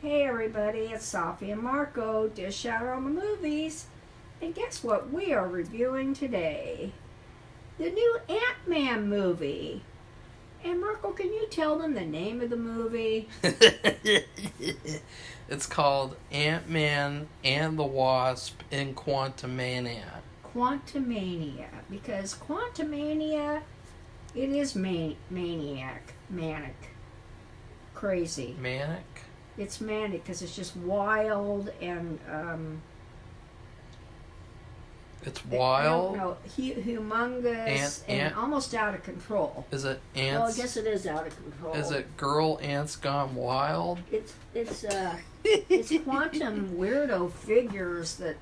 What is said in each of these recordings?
Hey everybody, it's Safi and Marco, dish out on the movies. And guess what we are reviewing today? The new Ant-Man movie. And Marco, can you tell them the name of the movie? It's called Ant-Man and the Wasp in Quantumania. Quantumania. Because Quantumania, it is manic. Crazy. Manic? It's manic because it's just wild and It's wild? I don't know, humongous and almost out of control. Is it ants? Well, I guess it is out of control. Is it girl ants gone wild? It's quantum weirdo figures that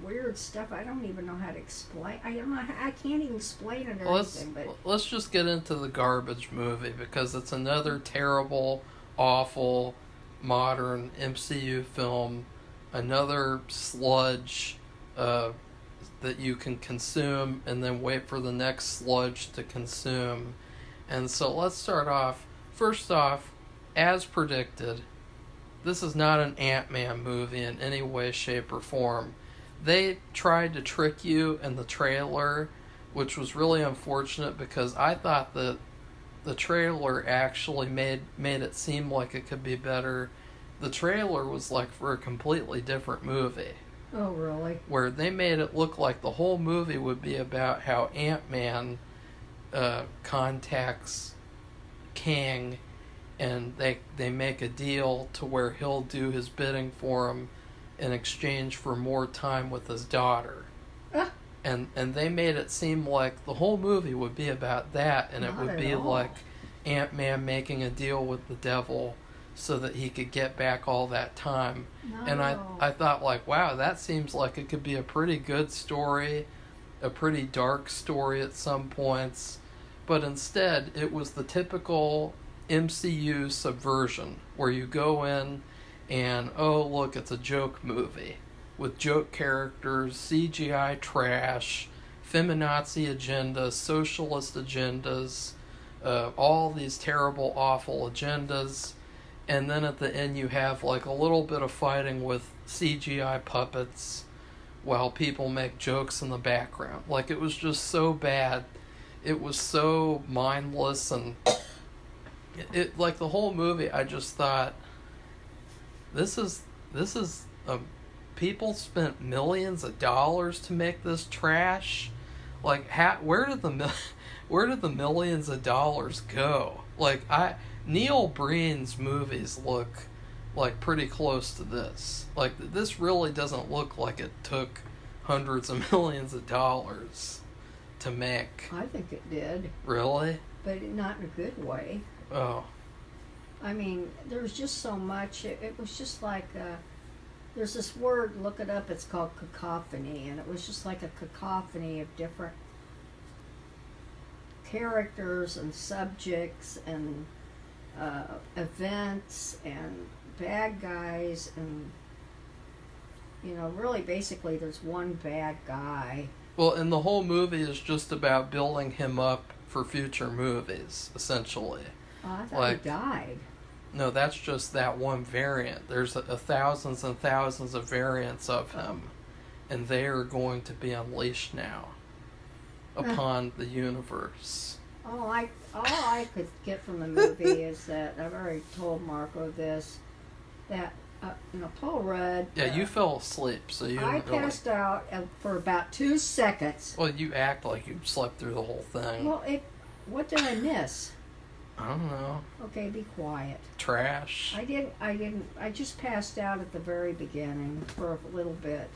weird stuff. I don't even know how to explain. I don't know. I can't even explain it or anything. But let's just get into the garbage movie because it's another terrible, awful, modern MCU film. Another sludge that you can consume and then wait for the next sludge to consume. And so let's start off. First off, as predicted, this is not an Ant-Man movie in any way, shape, or form. They tried to trick you in the trailer, which was really unfortunate because I thought that the trailer actually made it seem like it could be better. The trailer was like for a completely different movie. Oh, really? Where they made it look like the whole movie would be about how Ant-Man contacts Kang, and they make a deal to where he'll do his bidding for him in exchange for more time with his daughter. And they made it seem like the whole movie would be about that, and it would be like Ant-Man making a deal with the devil so that he could get back all that time. No. And I thought, like, wow, that seems like it could be a pretty good story, a pretty dark story at some points. But instead, it was the typical MCU subversion, where you go in and, oh, look, it's a joke movie with joke characters, CGI trash, feminazi agendas, socialist agendas, all these terrible, awful agendas. And then at the end you have like a little bit of fighting with CGI puppets while people make jokes in the background. Like, it was just so bad. It was so mindless, and it like the whole movie, I just thought, this is people spent millions of dollars to make this trash. Like, where did the millions of dollars go? Like, Neil Breen's movies look like pretty close to this. Like, this really doesn't look like it took hundreds of millions of dollars to make. I think it did. Really? But not in a good way. Oh. I mean, there was just so much. It was just like, there's this word, look it up, it's called cacophony. And it was just like a cacophony of different characters and subjects and events and bad guys, and really basically there's one bad guy. Well, and the whole movie is just about building him up for future movies, essentially. Oh, I thought he died. No, that's just that one variant. There's thousands and thousands of variants of him, and they are going to be unleashed now upon the universe. All I could get from the movie is that, I've already told Marco this, that, Paul Rudd... Yeah, you fell asleep, so you I passed out for about 2 seconds. Well, you act like you slept through the whole thing. Well, what did I miss? I don't know. Okay, be quiet. Trash. I didn't. I just passed out at the very beginning for a little bit.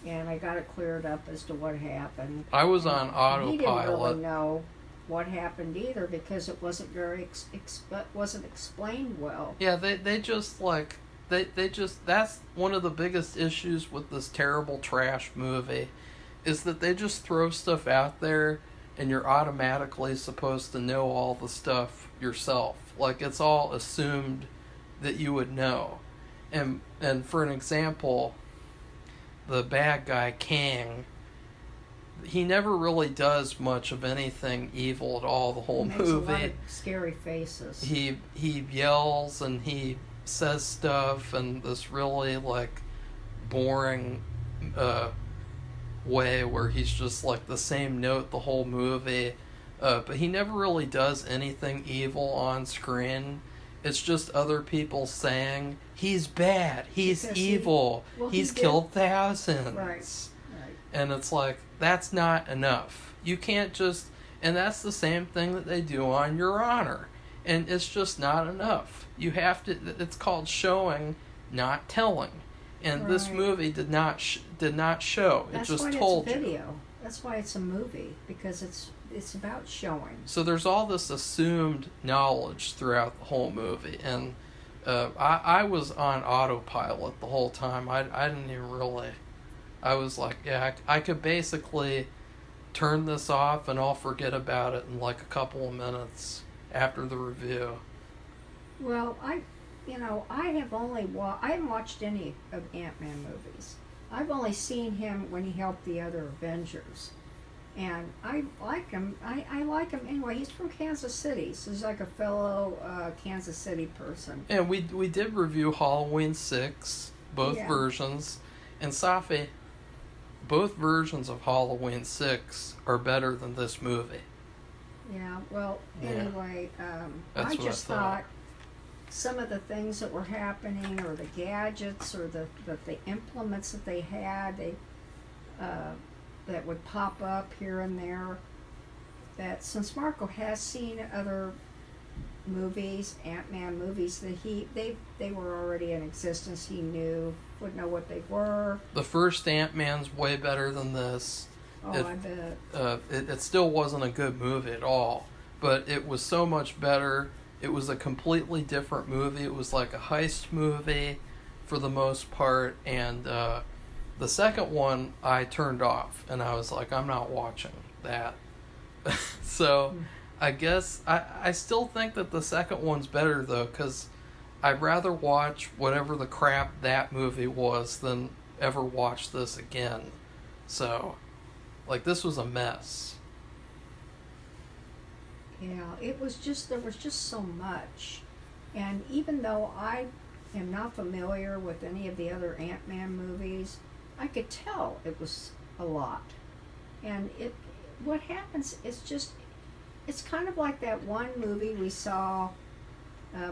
And I got it cleared up as to what happened. I was on autopilot. He didn't really know what happened either, because it wasn't very wasn't explained well. Yeah, they just like they just, that's one of the biggest issues with this terrible trash movie, is that they just throw stuff out there and you're automatically supposed to know all the stuff yourself. Like, it's all assumed that you would know. And for an example, the bad guy Kang, he never really does much of anything evil at all the whole He makes movie. a lot of scary faces. He yells and he says stuff in this really like boring way where he's just like the same note the whole movie, but he never really does anything evil on screen. It's just other people saying he's bad, he's Because evil, he he's did- killed thousands. Right. And it's like, that's not enough. You can't just, and that's the same thing that they do on Your Honor. And it's just not enough. You have to, it's called showing, not telling. And this Right. movie did not show. That's It just why told it's a you. video. That's why it's a movie, because it's about showing. So there's all this assumed knowledge throughout the whole movie. And I was on autopilot the whole time. I didn't even really, I was like, yeah, I could basically turn this off and I'll forget about it in like a couple of minutes after the review. Well, I haven't watched any of Ant-Man movies. I've only seen him when he helped the other Avengers. And I like him. I like him anyway. He's from Kansas City, so he's like a fellow Kansas City person. And we did review Halloween 6, both Yeah. versions. And Safi, both versions of Halloween 6 are better than this movie. Yeah, well, Yeah. anyway, That's I what just I thought. thought some of the things that were happening, or the gadgets, or the implements that they had, that would pop up here and there, that since Marco has seen other movies, Ant-Man movies, that they were already in existence, he would know what they were. The first Ant-Man's way better than this. Oh, It- I bet. It still wasn't a good movie at all, but it was so much better. It was a completely different movie. It was like a heist movie for the most part, and the second one I turned off, and I was like, I'm not watching that. So I guess I still think that the second one's better, though, because I'd rather watch whatever the crap that movie was than ever watch this again. So, like, this was a mess. Yeah, there was just so much. And even though I am not familiar with any of the other Ant-Man movies, I could tell it was a lot. And what happens is just, it's kind of like that one movie we saw,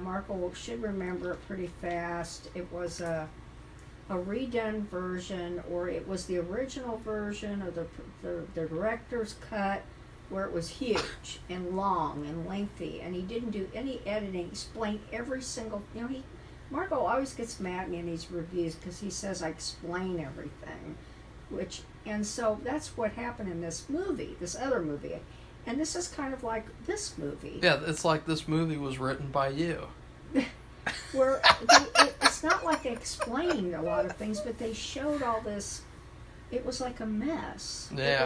Marco should remember it pretty fast. It was a redone version, or it was the original version, or the director's cut, where it was huge and long and lengthy, and he didn't do any editing, explain every single, Marco always gets mad at me in these reviews because he says I explain everything, and so that's what happened in this other movie, and this is kind of like this movie. Yeah, it's like this movie was written by you. Where it's not like they explained a lot of things, but they showed all this. It was like a mess. Yeah.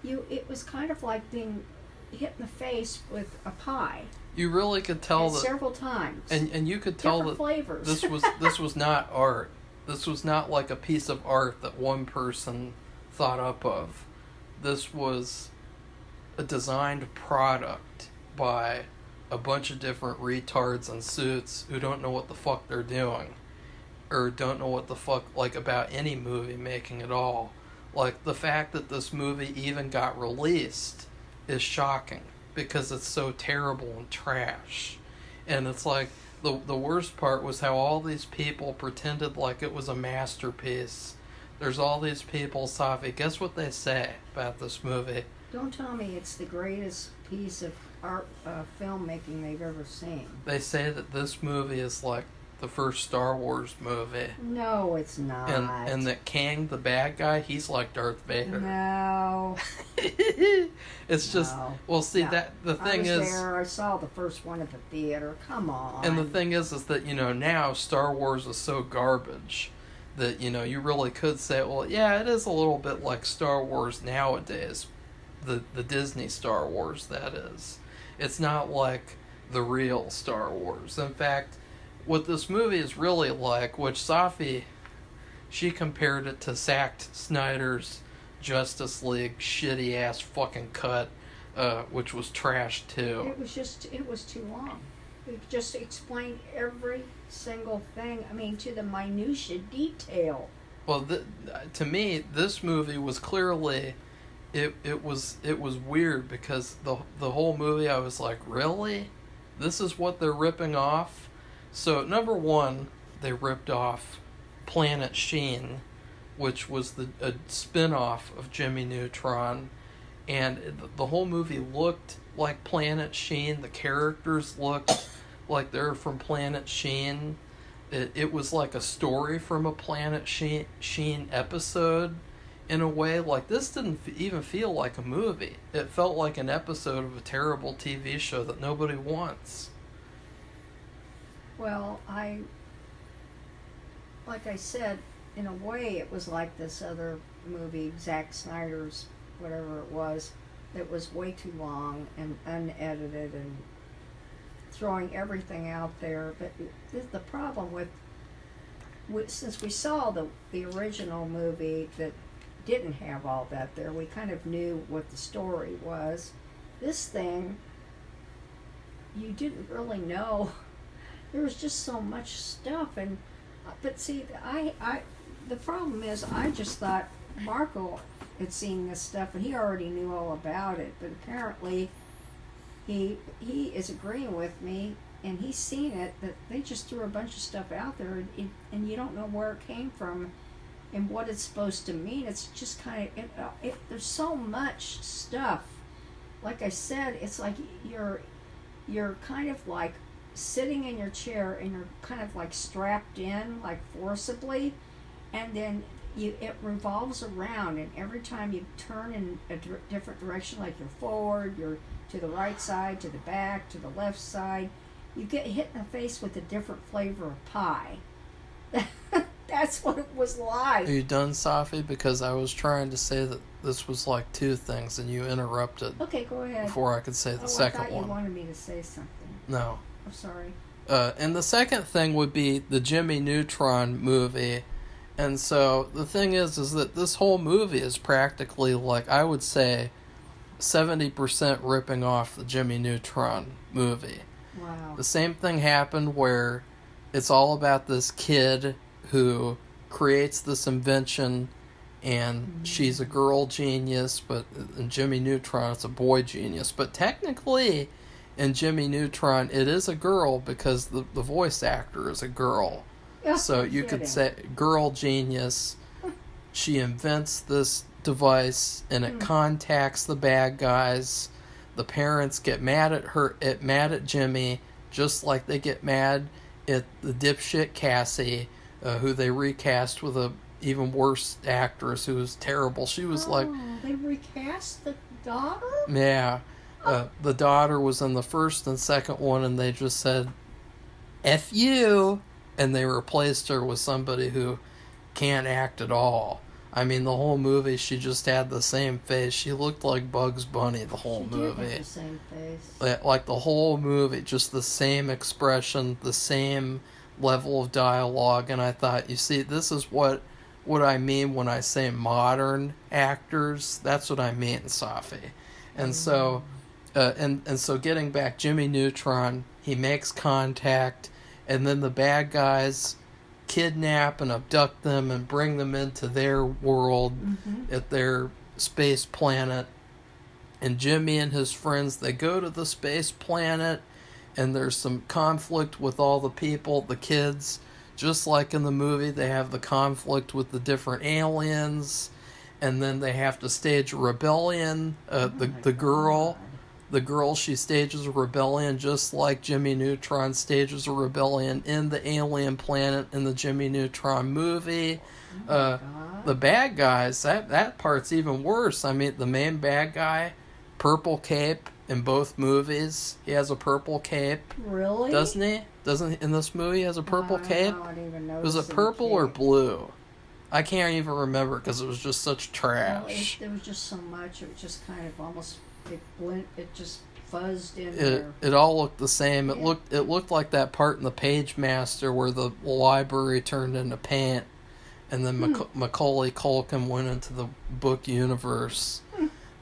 It was kind of like being hit in the face with a pie. You really could tell that, several times. and you could tell different that flavors. this was not art. This was not like a piece of art that one person thought up of. This was a designed product by a bunch of different retards in suits who don't know what the fuck they're doing, or don't know what the fuck, like, about any movie making at all. Like, the fact that this movie even got released is shocking, because it's so terrible and trash. And it's like, the worst part was how all these people pretended like it was a masterpiece. There's all these people, Safi, guess what they say about this movie? Don't tell me it's the greatest piece of art filmmaking they've ever seen. They say that this movie is like the first Star Wars movie. No, it's not. And that Kang, the bad guy, he's like Darth Vader. No. It's just, No. well, see, No. that the thing I was is, there. I saw the first one at the theater. Come on. and the thing is that, now Star Wars is so garbage that, you really could say, well, yeah, it is a little bit like Star Wars nowadays. The Disney Star Wars, that is. It's not like the real Star Wars. In fact, what this movie is really like, which Safi, she compared it to Zack Snyder's Justice League shitty ass fucking cut, which was trash too. It was too long. It just explained every single thing. I mean, to the minutia detail. Well, to me, this movie was clearly, it was weird because the whole movie I was like, really? This is what they're ripping off? So, number one, they ripped off Planet Sheen, which was a spin-off of Jimmy Neutron, and the whole movie looked like Planet Sheen. The characters looked like they're from Planet Sheen. It was like a story from a Planet Sheen episode in a way. Like, this didn't even feel like a movie. It felt like an episode of a terrible TV show that nobody wants. Well, like I said, in a way it was like this other movie, Zack Snyder's, whatever it was, that was way too long and unedited and throwing everything out there. But the problem with since we saw the original movie that didn't have all that there, we kind of knew what the story was. This thing, you didn't really know. There was just so much stuff, and but see, the problem is, I just thought Marco had seen this stuff and he already knew all about it, but apparently he is agreeing with me, and he's seen it, that they just threw a bunch of stuff out there, and you don't know where it came from and what it's supposed to mean. It's just kind of, there's so much stuff. Like I said, it's like you're kind of like sitting in your chair and you're kind of like strapped in, like forcibly, and then it revolves around, and every time you turn in a different direction, like you're forward, you're to the right side, to the back, to the left side, you get hit in the face with a different flavor of pie. That's what it was like. Are you done, Safi? Because I was trying to say that this was like two things, and you interrupted. Okay, go ahead. Before I could say the second one. I thought you wanted me to say something. No. I'm sorry. And the second thing would be the Jimmy Neutron movie. And so the thing is that this whole movie is practically, like, I would say 70% ripping off the Jimmy Neutron movie. Wow. The same thing happened where it's all about this kid who creates this invention, and she's a girl genius, but in Jimmy Neutron it's a boy genius. But technically in Jimmy Neutron it is a girl because the voice actor is a girl. So you could say girl genius. She invents this device and it contacts the bad guys. The parents get mad at Jimmy, just like they get mad at the dipshit Cassie, who they recast with a even worse actress who was terrible. She was they recast the daughter? Yeah. The daughter was in the first and second one, and they just said, F you, and they replaced her with somebody who can't act at all. I mean, the whole movie, she just had the same face. She looked like Bugs Bunny the whole movie. Did have the same face. Like the whole movie, just the same expression, the same level of dialogue. And I thought, you see, this is what I mean when I say modern actors. That's what I mean, Safi. And so, and so getting back, Jimmy Neutron, he makes contact, and then the bad guys kidnap and abduct them and bring them into their world at their space planet. And Jimmy and his friends, they go to the space planet, and there's some conflict with all the people, the kids. Just like in the movie, they have the conflict with the different aliens, and then they have to stage a rebellion. The girl, she stages a rebellion just like Jimmy Neutron stages a rebellion in the alien planet in the Jimmy Neutron movie. The bad guys, that part's even worse. I mean, the main bad guy, purple cape in both movies. He has a purple cape. Really? Doesn't he? Doesn't in this movie he has a purple cape? I didn't even notice. Was it purple or blue? I can't even remember because it was just such trash. There was just so much. It was just kind of almost it just fuzzed in there. It all looked the same. Yeah. It looked like that part in the Page Master where the library turned into paint, and then Macaulay Culkin went into the book universe.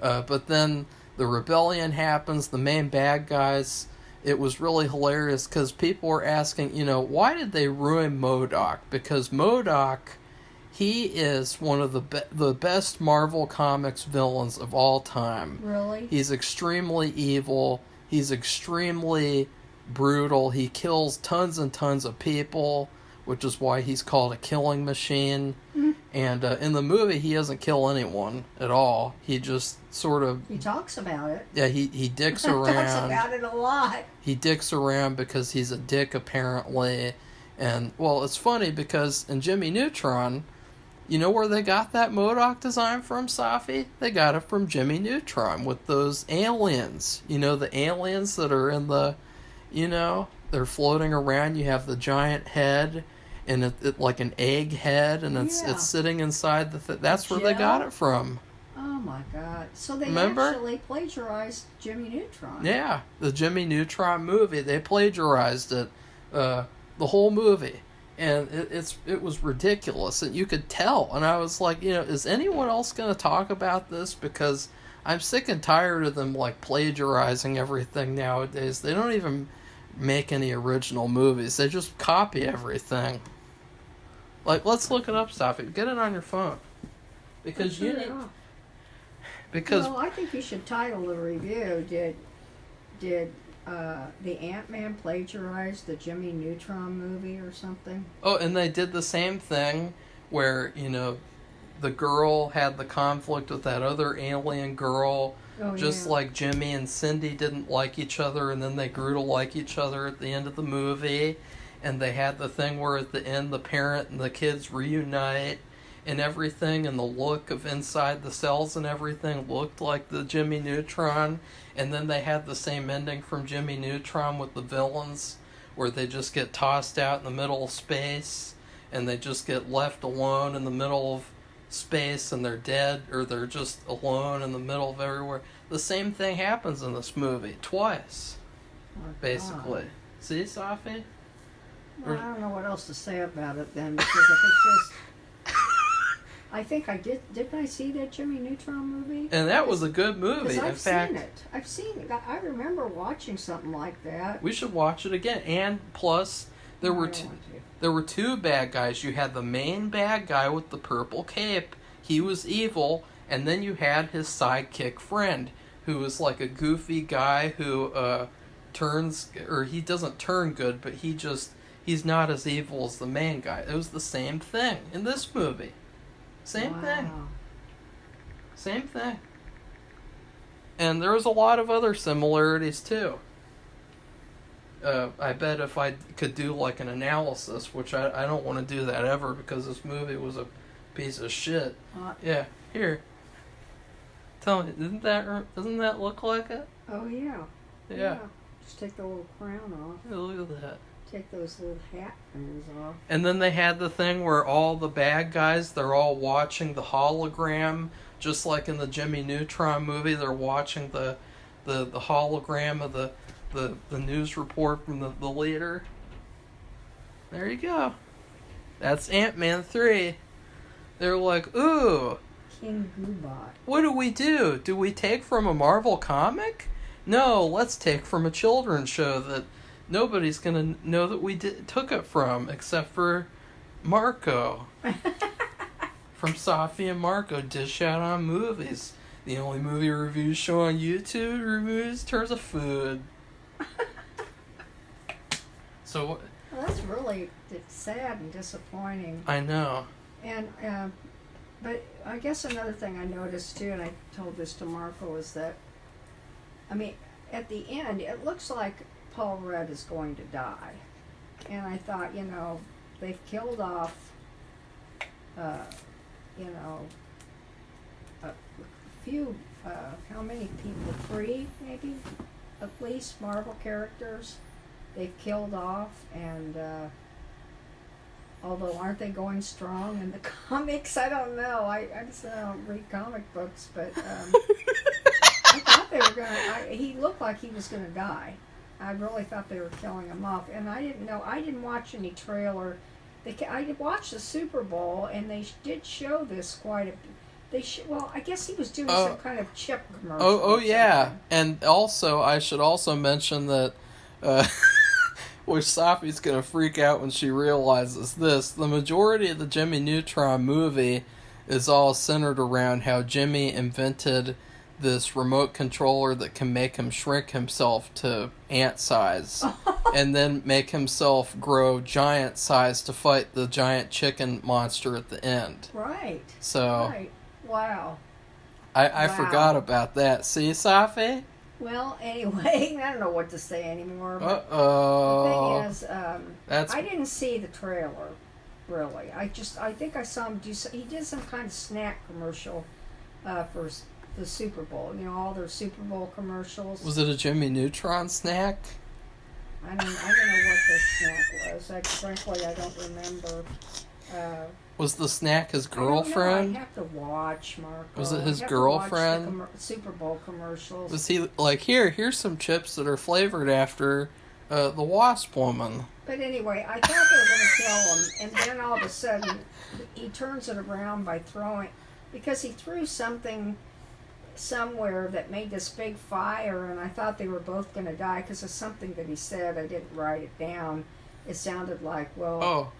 But then the rebellion happens, the main bad guys. It was really hilarious because people were asking, why did they ruin MODOK? Because MODOK, he is one of the best Marvel Comics villains of all time. Really? He's extremely evil. He's extremely brutal. He kills tons and tons of people, which is why he's called a killing machine. And in the movie, he doesn't kill anyone at all. He just sort of... He talks about it. Yeah, he dicks around. He talks about it a lot. He dicks around because he's a dick, apparently. And, well, it's funny because in Jimmy Neutron, you know where they got that MODOK design from, Safi? They got it from Jimmy Neutron with those aliens. The aliens that are in the... they're floating around. You have the giant head... and it like an egg head, and it's sitting inside the that's where they got it from. Oh my God! So they Remember? Actually plagiarized Jimmy Neutron. Yeah, the Jimmy Neutron movie. They plagiarized it, the whole movie, and it was ridiculous, and you could tell. And I was like, is anyone else going to talk about this? Because I'm sick and tired of them like plagiarizing everything nowadays. They don't even make any original movies. They just copy everything. Like, let's look it up, Safi. Get it on your phone. Because you need... Well, I think you should title the review, Did the Ant-Man plagiarize the Jimmy Neutron movie or something? Oh, and they did the same thing where, the girl had the conflict with that other alien girl, like Jimmy and Cindy didn't like each other, and then they grew to like each other at the end of the movie. And they had the thing where at the end the parent and the kids reunite and everything, and the look of inside the cells and everything looked like the Jimmy Neutron. And then they had the same ending from Jimmy Neutron with the villains, where they just get tossed out in the middle of space, and they just get left alone in the middle of space, and they're dead, or they're just alone in the middle of everywhere. The same thing happens in this movie, twice, basically. God. See, Safi? Well, I don't know what else to say about it then, because if it's just... I think I did. Didn't I see that Jimmy Neutron movie? And that was a good movie. I've seen it. I've seen it. I remember watching something like that. We should watch it again. And plus, there were two bad guys. You had the main bad guy with the purple cape. He was evil. And then you had his sidekick friend, who was like a goofy guy who he doesn't turn good, but he's not as evil as the main guy. It was the same thing in this movie. Same thing. Same thing. And there was a lot of other similarities too. I bet if I could do like an analysis, which I don't want to do that ever because this movie was a piece of shit. Yeah, here. Tell me, doesn't that look like it? Oh yeah. Yeah. Just take the little crown off. Yeah, look at that. Take those little hat things off. And then they had the thing where all the bad guys, they're all watching the hologram, just like in the Jimmy Neutron movie. They're watching the hologram of the news report from the leader. There you go. That's Ant-Man 3. They're like, ooh. King Goobot. What do? Do we take from a Marvel comic? No, let's take from a children's show that nobody's going to know that we took it from, except for Marco. From Safi and Marco, Dish Out on Movies. The only movie review show on YouTube reviews in terms of food. So, well, that's really sad and disappointing. I know. And, but I guess another thing I noticed too, and I told this to Marco, is that, I mean, at the end, it looks like Paul Rudd is going to die. And I thought, they've killed off, a few, how many people? 3, maybe? At least, Marvel characters they've killed off. And, although aren't they going strong in the comics? I don't know. I just don't read comic books, but, I thought they were he looked like he was going to die. I really thought they were killing him off, and I didn't know. I didn't watch any trailer I watched the Super Bowl, and they did show this quite a. Well, I guess he was doing some kind of chip commercial. Oh yeah, and also I should also mention that, which Safi's gonna freak out when she realizes this. The majority of the Jimmy Neutron movie is all centered around how Jimmy invented this remote controller that can make him shrink himself to ant size, and then make himself grow giant size to fight the giant chicken monster at the end. Right. So. Right. Wow. I forgot about that. See, Safi? Well, anyway, I don't know what to say anymore. But Uh-oh. the thing is, I didn't see the trailer, really. I think I saw him he did some kind of snack commercial for the Super Bowl. You know, all their Super Bowl commercials. Was it a Jimmy Neutron snack? I don't know what the snack was. Frankly, I don't remember. Was the snack his girlfriend? I have to watch, Marco. Was it his girlfriend? To watch the Super Bowl commercials. Was he like, here's some chips that are flavored after the Wasp woman? But anyway, I thought they were going to kill him, and then all of a sudden, he turns it around by because he threw something somewhere that made this big fire, and I thought they were both going to die because of something that he said. I didn't write it down. It sounded like,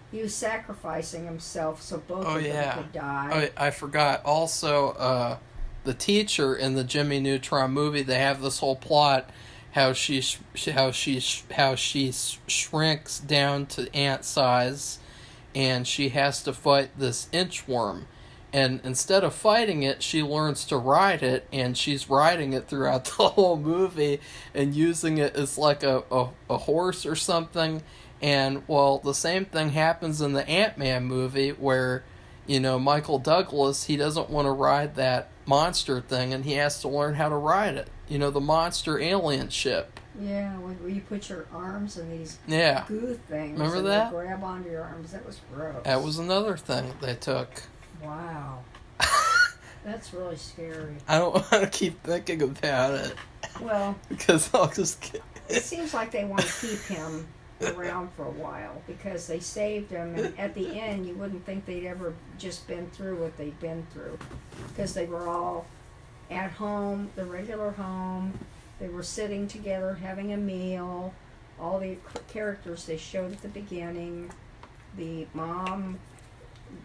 he was sacrificing himself so both of them could die. Oh, I forgot. Also, the teacher in the Jimmy Neutron movie, they have this whole plot how she shrinks down to ant size, and she has to fight this inchworm. And instead of fighting it, she learns to ride it, and she's riding it throughout the whole movie and using it as like a horse or something. And, well, the same thing happens in the Ant-Man movie where, you know, Michael Douglas, he doesn't want to ride that monster thing, and he has to learn how to ride it. You know, the monster alien ship. Yeah, where you put your arms in these goo things. Remember and that? They grab onto your arms. That was gross. That was another thing they took. Wow. That's really scary. I don't want to keep thinking about it. Well, because I'll just get... It seems like they want to keep him around for a while because they saved him, and at the end you wouldn't think they'd ever just been through what they'd been through because they were all at home, the regular home. They were sitting together having a meal. All the characters they showed at the beginning, the mom,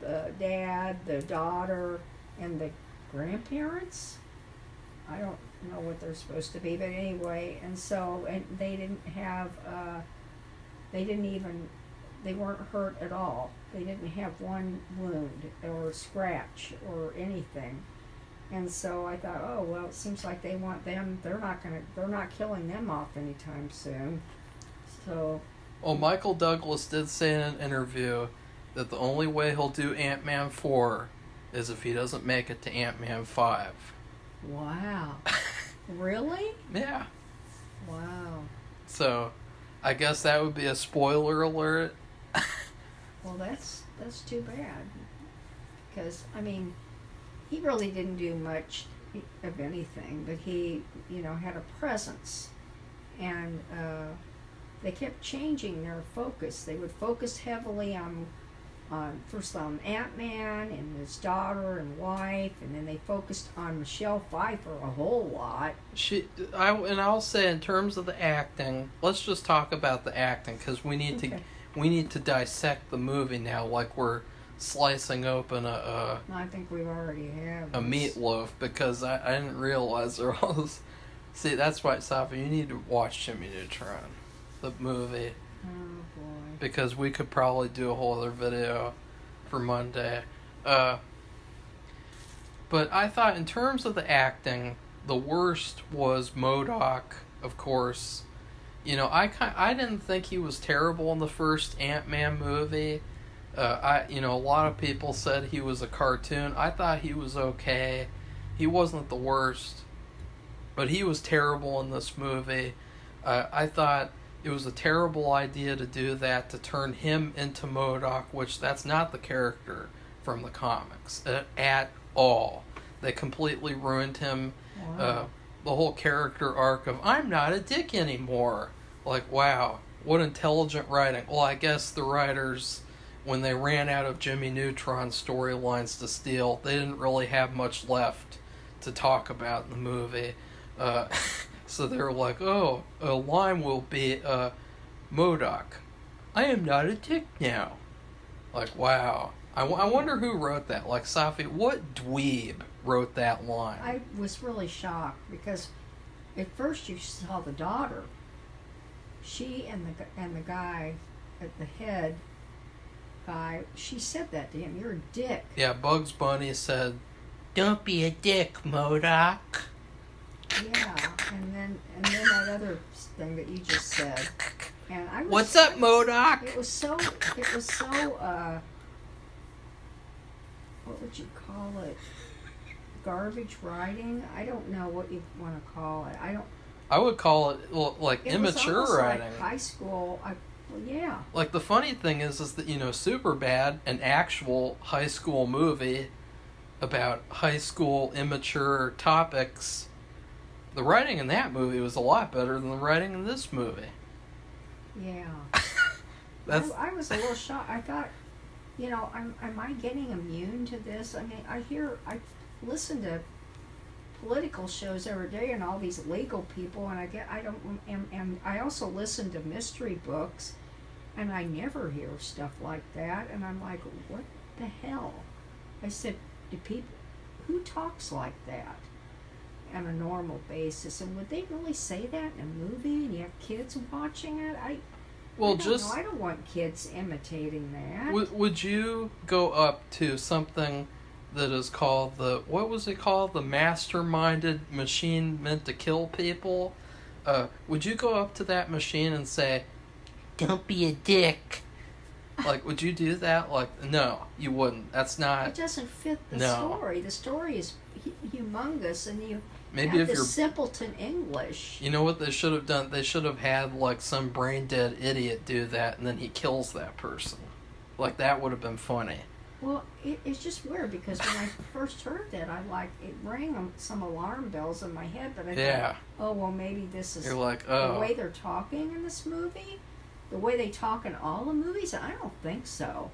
the dad, the daughter, and the grandparents. I don't know what they're supposed to be, but anyway, and they didn't have they weren't hurt at all. They didn't have one wound or scratch or anything. And so I thought, oh, well, it seems like they want them, they're not killing them off anytime soon. So. Well, Michael Douglas did say in an interview that the only way he'll do Ant-Man 4 is if he doesn't make it to Ant-Man 5. Wow. Really? Yeah. Wow. So, I guess that would be a spoiler alert. Well, that's too bad. Because, I mean, he really didn't do much of anything, but he, had a presence. And they kept changing their focus. They would focus heavily on first on Ant-Man and his daughter and wife, and then they focused on Michelle Pfeiffer a whole lot. I'll say in terms of the acting, let's just talk about the acting because we need to dissect the movie now, like we're slicing open I think we've already have a meatloaf because I didn't realize there was. See, that's why, Safi, you need to watch Jimmy Neutron, the movie. Oh boy. Because we could probably do a whole other video for Monday. But I thought in terms of the acting, the worst was MODOK, of course. I didn't think he was terrible in the first Ant-Man movie. A lot of people said he was a cartoon. I thought he was okay. He wasn't the worst. But he was terrible in this movie. I thought it was a terrible idea to do that, to turn him into MODOK, which that's not the character from the comics at all. They completely ruined him. Wow. The whole character arc of, I'm not a dick anymore. Like, wow, what intelligent writing. Well, I guess the writers when they ran out of Jimmy Neutron storylines to steal, they didn't really have much left to talk about in the movie. So they were like, oh, a line will be MODOK. I am not a dick now. Like, wow. I wonder who wrote that. Like, Safi, what dweeb wrote that line? I was really shocked because at first you saw the daughter. She and the guy at the head guy, she said that to him. You're a dick. Yeah, Bugs Bunny said, "Don't be a dick, MODOK." Yeah, and then that other thing that you just said. And I was, what's up, MODOK? It was so what would you call it? Garbage writing? I don't know what you want to call it. I would call it like immature was writing. Like high school. Yeah. Like the funny thing is that Superbad, an actual high school movie about high school immature topics. The writing in that movie was a lot better than the writing in this movie. Yeah. I was a little shocked. I thought, am I getting immune to this? I mean, I listen to political shows every day and all these legal people, and I also listen to mystery books, and I never hear stuff like that, and I'm like, what the hell? I said, who talks like that on a normal basis, and would they really say that in a movie and you have kids watching it? I don't want kids imitating that. Would you go up to something that is called what was it called? The masterminded machine meant to kill people? Would you go up to that machine and say, "Don't be a dick"? Like, would you do that? Like, no, you wouldn't. That's not... It doesn't fit the story. The story is humongous, and you Maybe have if this simpleton English. You know what they should have done? They should have had, like, some brain-dead idiot do that, and then he kills that person. Like, that would have been funny. Well, it's just weird, because when I first heard that, it rang some alarm bells in my head, but I thought, oh, well, maybe this is the way they're talking in this movie? The way they talk in all the movies? I don't think so.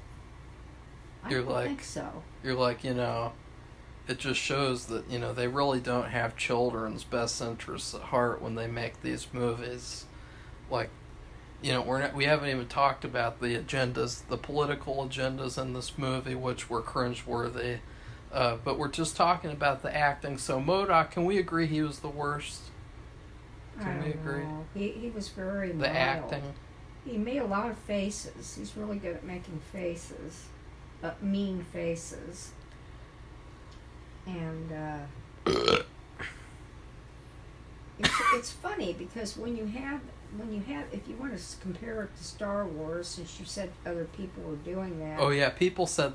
I don't think so. You're like, it just shows that, they really don't have children's best interests at heart when they make these movies. Like, we haven't even talked about the agendas, the political agendas in this movie, which were cringeworthy. But we're just talking about the acting. So MODOK, can we agree he was the worst? Can we agree? He was very mild. The acting. He made a lot of faces. He's really good at making faces, mean faces. And it's funny because when you have, if you want to compare it to Star Wars, since you said other people were doing that. Oh yeah, people said,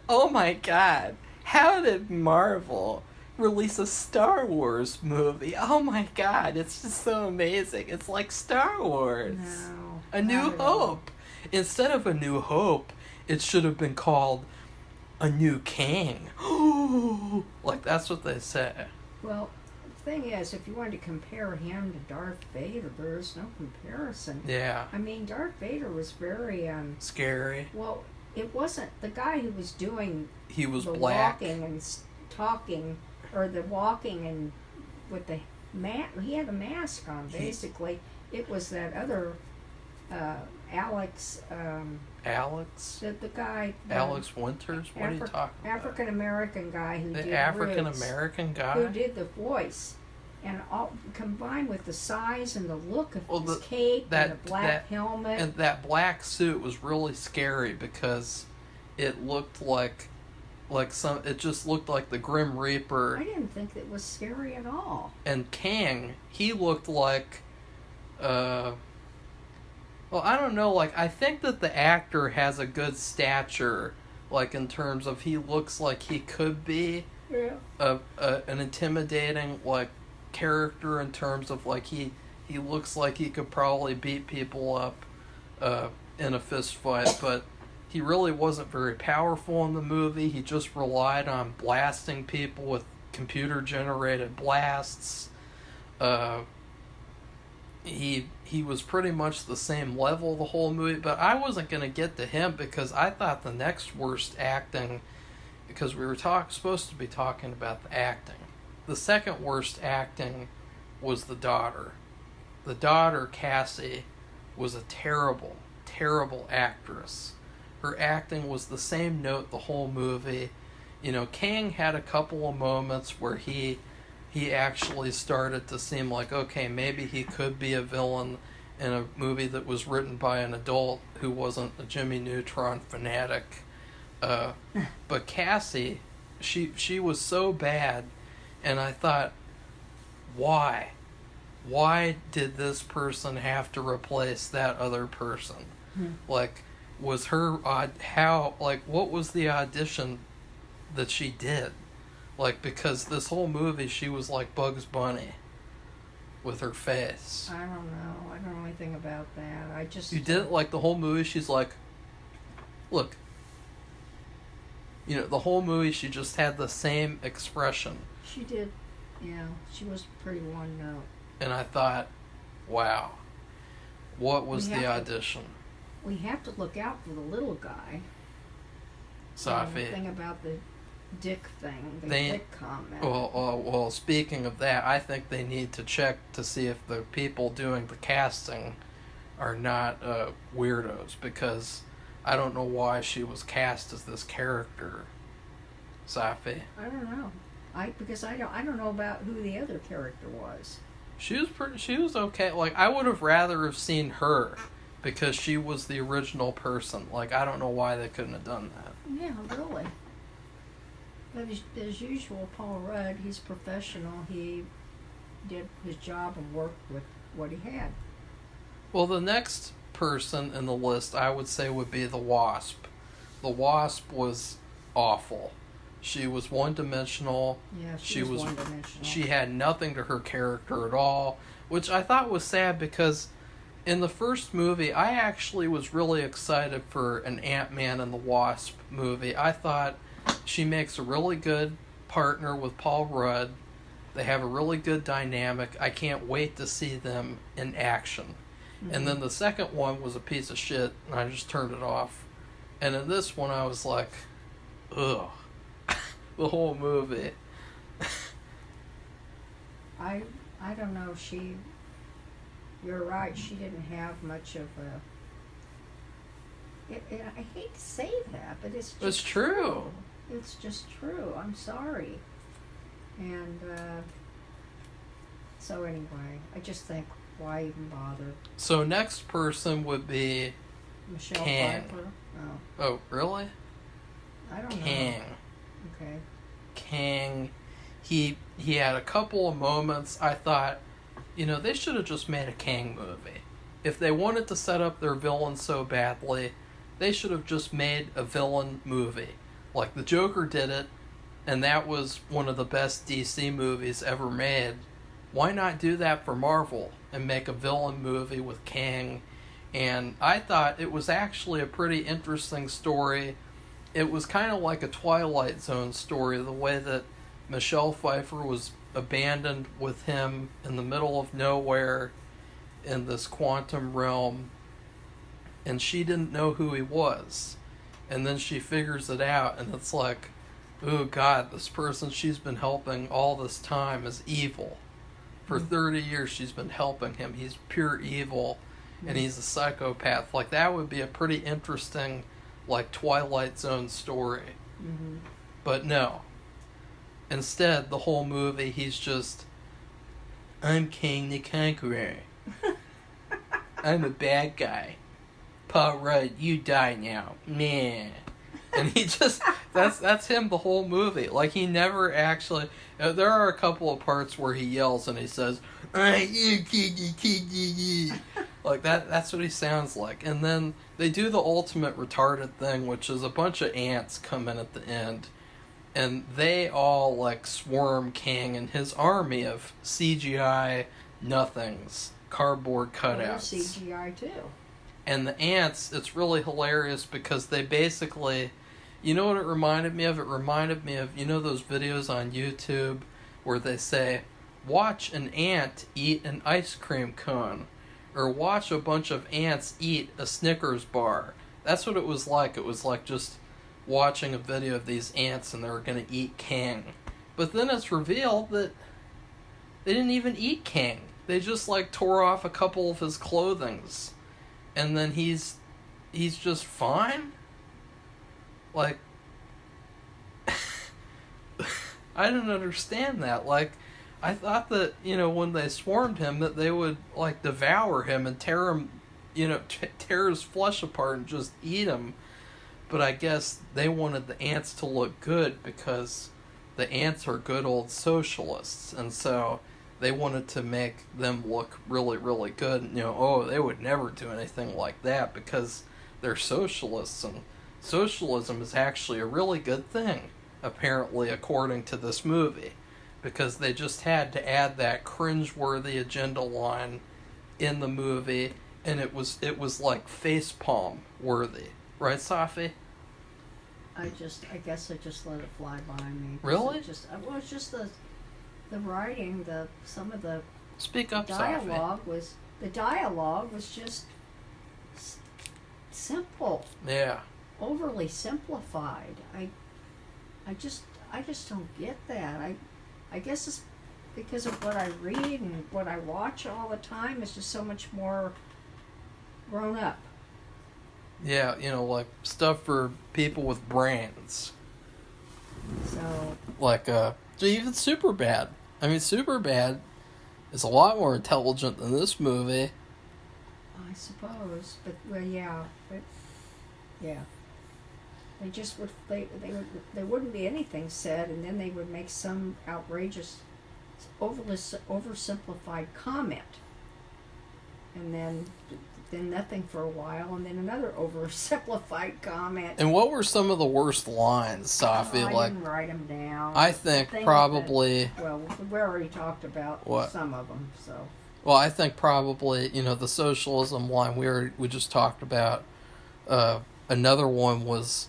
oh my God, how did Marvel release a Star Wars movie? Oh my God, it's just so amazing. It's like Star Wars. No. A New Hope. Instead of A New Hope, it should have been called A New King. Like, that's what they say. Well, the thing is, if you wanted to compare him to Darth Vader, there's no comparison. Yeah. I mean, Darth Vader was very scary. Well, it wasn't the guy who was doing. He was the black. Walking and talking, or the walking and with the he had a mask on. Basically, it was that other Alex. Alex? The guy. Alex Winters? What are you talking about? African American guy who did the African American guy who did the voice, and all combined with the size and the look of his cape and the black helmet. And that black suit was really scary because it looked like it just looked like the Grim Reaper. I didn't think it was scary at all. And Kang, he looked like well, I don't know, like, I think that the actor has a good stature, like, in terms of he looks like he could be an intimidating, like, character in terms of, like, he looks like he could probably beat people up in a fist fight, but he really wasn't very powerful in the movie. He just relied on blasting people with computer-generated blasts. he was pretty much the same level the whole movie, but I wasn't going to get to him because I thought the next worst acting, because we were supposed to be talking about the acting. The second worst acting was the daughter. The daughter, Cassie, was a terrible, terrible actress. Her acting was the same note the whole movie. You know, Kang had a couple of moments where he actually started to seem like, okay, maybe he could be a villain in a movie that was written by an adult who wasn't a Jimmy Neutron fanatic. But Cassie, she was so bad, and I thought, why? Why did this person have to replace that other person? Like, was her what was the audition that she did? Like, because this whole movie she was like Bugs Bunny with her face. I don't know. I don't know anything about that. You did like the whole movie she's like, look. You know, the whole movie she just had the same expression. She did. Yeah, she was pretty one note. And I thought, wow. What was the audition? We have to look out for the little guy. Safi. The thing about the dick thing, dick comment. Well, speaking of that, I think they need to check to see if the people doing the casting are not weirdos, because I don't know why she was cast as this character. Safi. I don't know. Because I don't know about who the other character was. She was okay. Like, I would have rather have seen her, because she was the original person. Like, I don't know why they couldn't have done that. Yeah, really. But as usual, Paul Rudd, he's professional. He did his job and worked with what he had. Well, the next person in the list, I would say, would be the Wasp. The Wasp was awful. She was one-dimensional. Yeah, she was one-dimensional. She had nothing to her character at all, which I thought was sad, because in the first movie, I actually was really excited for an Ant-Man and the Wasp movie. I thought she makes a really good partner with Paul Rudd. They have a really good dynamic. I can't wait to see them in action. Mm-hmm. And then the second one was a piece of shit, and I just turned it off. And in this one, I was like, ugh. The whole movie. I don't know. You're right. She didn't have much of a. I hate to say that, but it's true. It's just true. I'm sorry. And so anyway, I just think, why even bother? So next person would be Michelle Kang. Pfeiffer. Oh, really? I don't know. Kang. Okay. Kang. He had a couple of moments. I thought, they should have just made a Kang movie. If they wanted to set up their villain so badly, they should have just made a villain movie. Like the Joker did it, and that was one of the best DC movies ever made. Why not do that for Marvel and make a villain movie with Kang? And I thought it was actually a pretty interesting story. It was kind of like a Twilight Zone story, the way that Michelle Pfeiffer was abandoned with him in the middle of nowhere in this quantum realm, and she didn't know who he was. And then she figures it out, and it's like, oh God, this person she's been helping all this time is evil. For 30 years she's been helping him. He's pure evil, and he's a psychopath. Like, that would be a pretty interesting, like, Twilight Zone story. Mm-hmm. But no. Instead, the whole movie, he's just, I'm King the Conqueror. I'm a bad guy. Paul Rudd, you die now. Man. And he just, that's him the whole movie. Like, he never actually, there are a couple of parts where he yells and he says, like, that's what he sounds like. And then they do the ultimate retarded thing, which is a bunch of ants come in at the end, and they all, like, swarm Kang and his army of CGI nothings, cardboard cutouts. They're CGI too. And the ants, it's really hilarious because they basically, you know what it reminded me of? It reminded me of, those videos on YouTube where they say, watch an ant eat an ice cream cone, or watch a bunch of ants eat a Snickers bar. That's what it was like. It was like just watching a video of these ants and they were going to eat King. But then it's revealed that they didn't even eat King. They just like tore off a couple of his clothings. And then he's just fine? Like, I didn't understand that. Like, I thought that, when they swarmed him, that they would, like, devour him and tear him, tear his flesh apart and just eat him. But I guess they wanted the ants to look good because the ants are good old socialists. And so they wanted to make them look really, really good. They would never do anything like that because they're socialists. And socialism is actually a really good thing, apparently, according to this movie. Because they just had to add that cringeworthy agenda line in the movie, and it was like facepalm worthy, right, Safi? I guess I just let it fly by me. Really? It's just the writing, some of the Speak up, dialogue Safi. The dialogue was just simple. Yeah. Overly simplified. I just don't get that. I guess it's because of what I read and what I watch all the time. It's just so much more grown up. Yeah, like stuff for people with brains. So. Like, so even Superbad. I mean, Superbad is a lot more intelligent than this movie. I suppose, but yeah. They just would. There wouldn't be anything said, and then they would make some outrageous, oversimplified comment, and then nothing for a while, and then another oversimplified comment. And what were some of the worst lines, Safi? I didn't write them down. I think probably. We already talked about some of them, so. Well, I think probably the socialism line we just talked about. Another one was.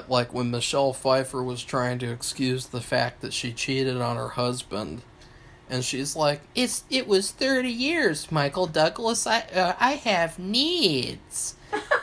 Like when Michelle Pfeiffer was trying to excuse the fact that she cheated on her husband, and she's like, "It was 30 years, Michael Douglas. I have needs,"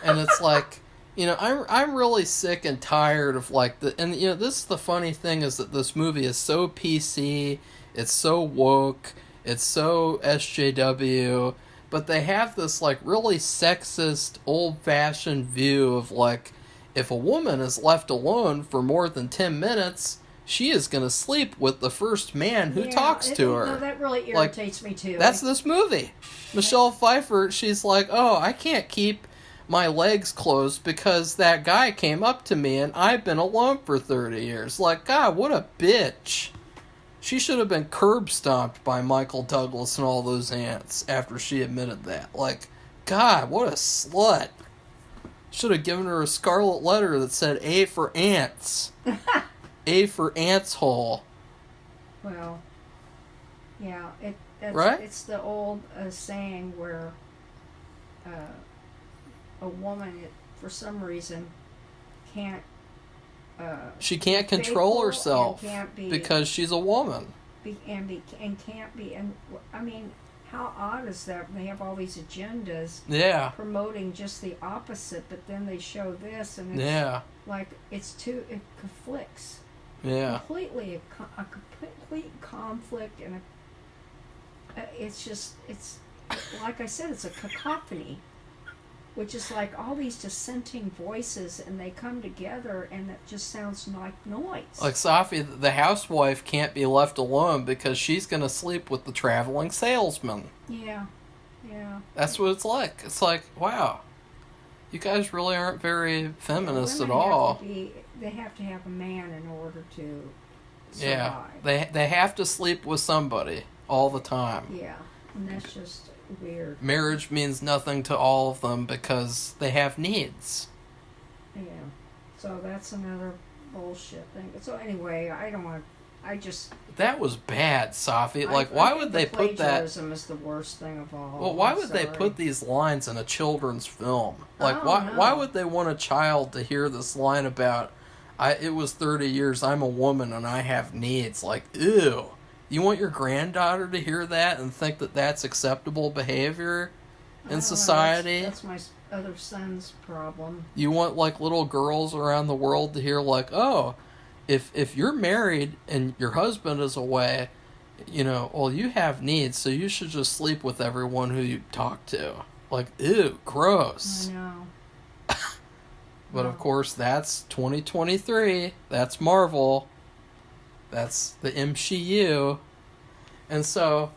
and it's like, I'm really sick and tired of like this is the funny thing is that this movie is so PC, it's so woke, it's so SJW, but they have this like really sexist, old-fashioned view of like. If a woman is left alone for more than 10 minutes, she is going to sleep with the first man who talks to her. No, that really irritates me too. That's this movie. Michelle Pfeiffer, she's like, oh, I can't keep my legs closed because that guy came up to me and I've been alone for 30 years. Like, God, what a bitch. She should have been curb stomped by Michael Douglas and all those ants after she admitted that. Like, God, what a slut. Should have given her a scarlet letter that said A for ants. A for ants hole. Well, yeah, right? It's the old saying where a woman, for some reason, can't. She can't control herself because she's a woman. And can't be. And I mean. How odd is that? They have all these agendas promoting just the opposite, but then they show this, and it's like it conflicts. Yeah. Completely a complete conflict, and it's like I said, it's a cacophony, which is like all these dissenting voices, and they come together, and it just sounds like noise. Like Safi, the housewife can't be left alone because she's going to sleep with the traveling salesman. Yeah. That's what it's like. It's like, wow, you guys really aren't very feminist at all. They have to have a man in order to survive. Yeah, they have to sleep with somebody all the time. Yeah, and that's just weird. Marriage means nothing to all of them because they have needs. Yeah. So that's another bullshit thing. So anyway, that was bad, Safi. Like, why would they put that? Plagiarism is the worst thing of all. Well, why would they put these lines in a children's film? Like, why would they want a child to hear this line about, it was 30 years, I'm a woman and I have needs? Like, ew. You want your granddaughter to hear that and think that that's acceptable behavior in society? That's my other son's problem. You want, like, little girls around the world to hear, like, oh, if you're married and your husband is away, you know, well, you have needs, so you should just sleep with everyone who you talk to. Like, ew, gross. I know. But, of course, that's 2023. That's Marvel. That's the MCU. And so,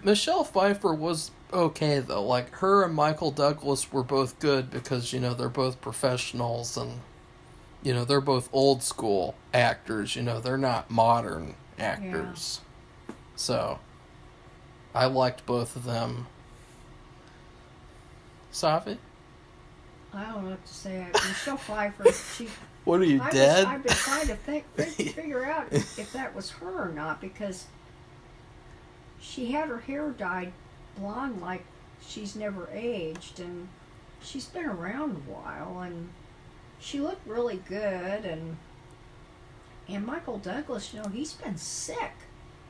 Michelle Pfeiffer was okay, though. Like, her and Michael Douglas were both good because, you know, they're both professionals and, you know, they're both old school actors. You know, they're not modern actors. Yeah. So, I liked both of them. Safi? I don't know what to say. Michelle Pfeiffer, she... What are you, dead? I've been trying to figure out if that was her or not, because she had her hair dyed blonde like she's never aged, and she's been around a while, and she looked really good, and Michael Douglas, you know, he's been sick,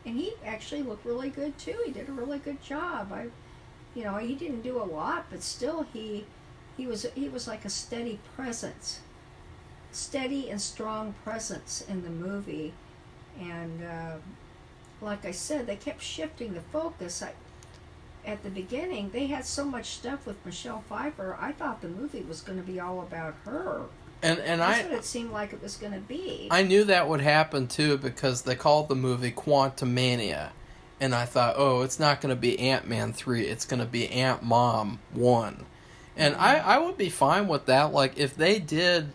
and he actually looked really good too. He did a really good job. You know, he didn't do a lot, but still he was like a steady presence. Steady and strong presence in the movie, and like I said, they kept shifting the focus. At the beginning, they had so much stuff with Michelle Pfeiffer. I thought the movie was going to be all about her. And that's what it seemed like it was going to be. I knew that would happen too because they called the movie Quantumania, and I thought, oh, it's not going to be Ant-Man 3. It's going to be Ant-Mom 1, and I would be fine with that. Like if they did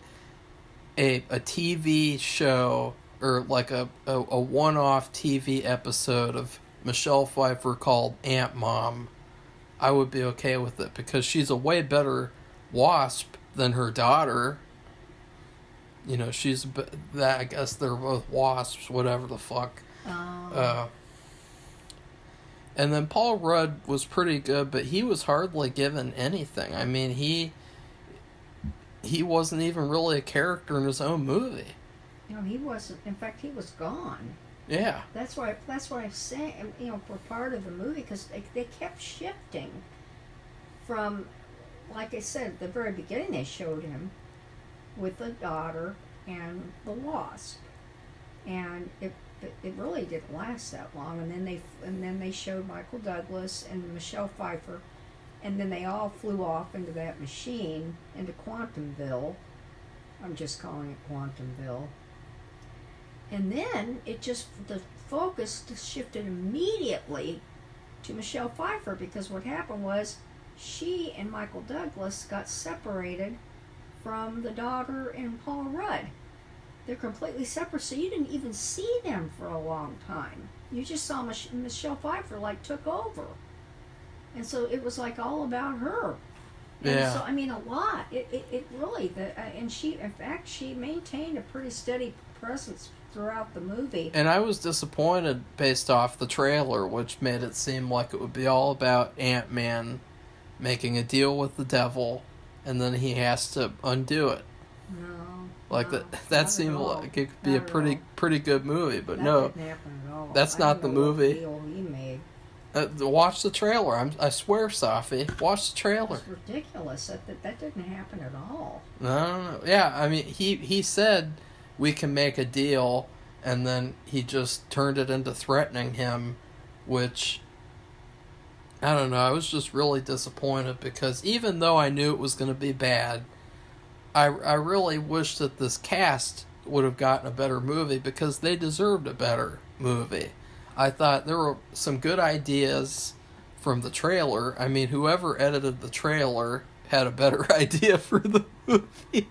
a TV show or like a one-off TV episode of Michelle Pfeiffer called Ant Mom, I would be okay with it because she's a way better Wasp than her daughter. You know, she's that. I guess they're both Wasps, whatever the fuck. And then Paul Rudd was pretty good, but he was hardly given anything. I mean, he wasn't even really a character in his own movie. You know, he wasn't. In fact, he was gone. Yeah. That's why I'm saying, you know, for part of the movie, because they kept shifting from, like I said, at the very beginning they showed him with the daughter and the Wasp, and it really didn't last that long. And then they showed Michael Douglas and Michelle Pfeiffer. And then they all flew off into that machine, into Quantumville. I'm just calling it Quantumville. And then the focus shifted immediately to Michelle Pfeiffer, because what happened was she and Michael Douglas got separated from the daughter and Paul Rudd. They're completely separate, so you didn't even see them for a long time. You just saw Michelle Pfeiffer took over. And so it was all about her. And yeah. So, I mean, a lot. It really, and she maintained a pretty steady presence throughout the movie. And I was disappointed based off the trailer, which made it seem like it would be all about Ant-Man making a deal with the devil, and then he has to undo it. No. That seemed like it could be a pretty good movie, but no. That didn't happen at all. That's not the movie. Deal he made. Watch the trailer. I swear, Safi. Watch the trailer. It's ridiculous. That didn't happen at all. No. Yeah, I mean, he said we can make a deal, and then he just turned it into threatening him, which, I don't know, I was just really disappointed because even though I knew it was going to be bad, I really wish that this cast would have gotten a better movie because they deserved a better movie. I thought there were some good ideas from the trailer. I mean, whoever edited the trailer had a better idea for the movie.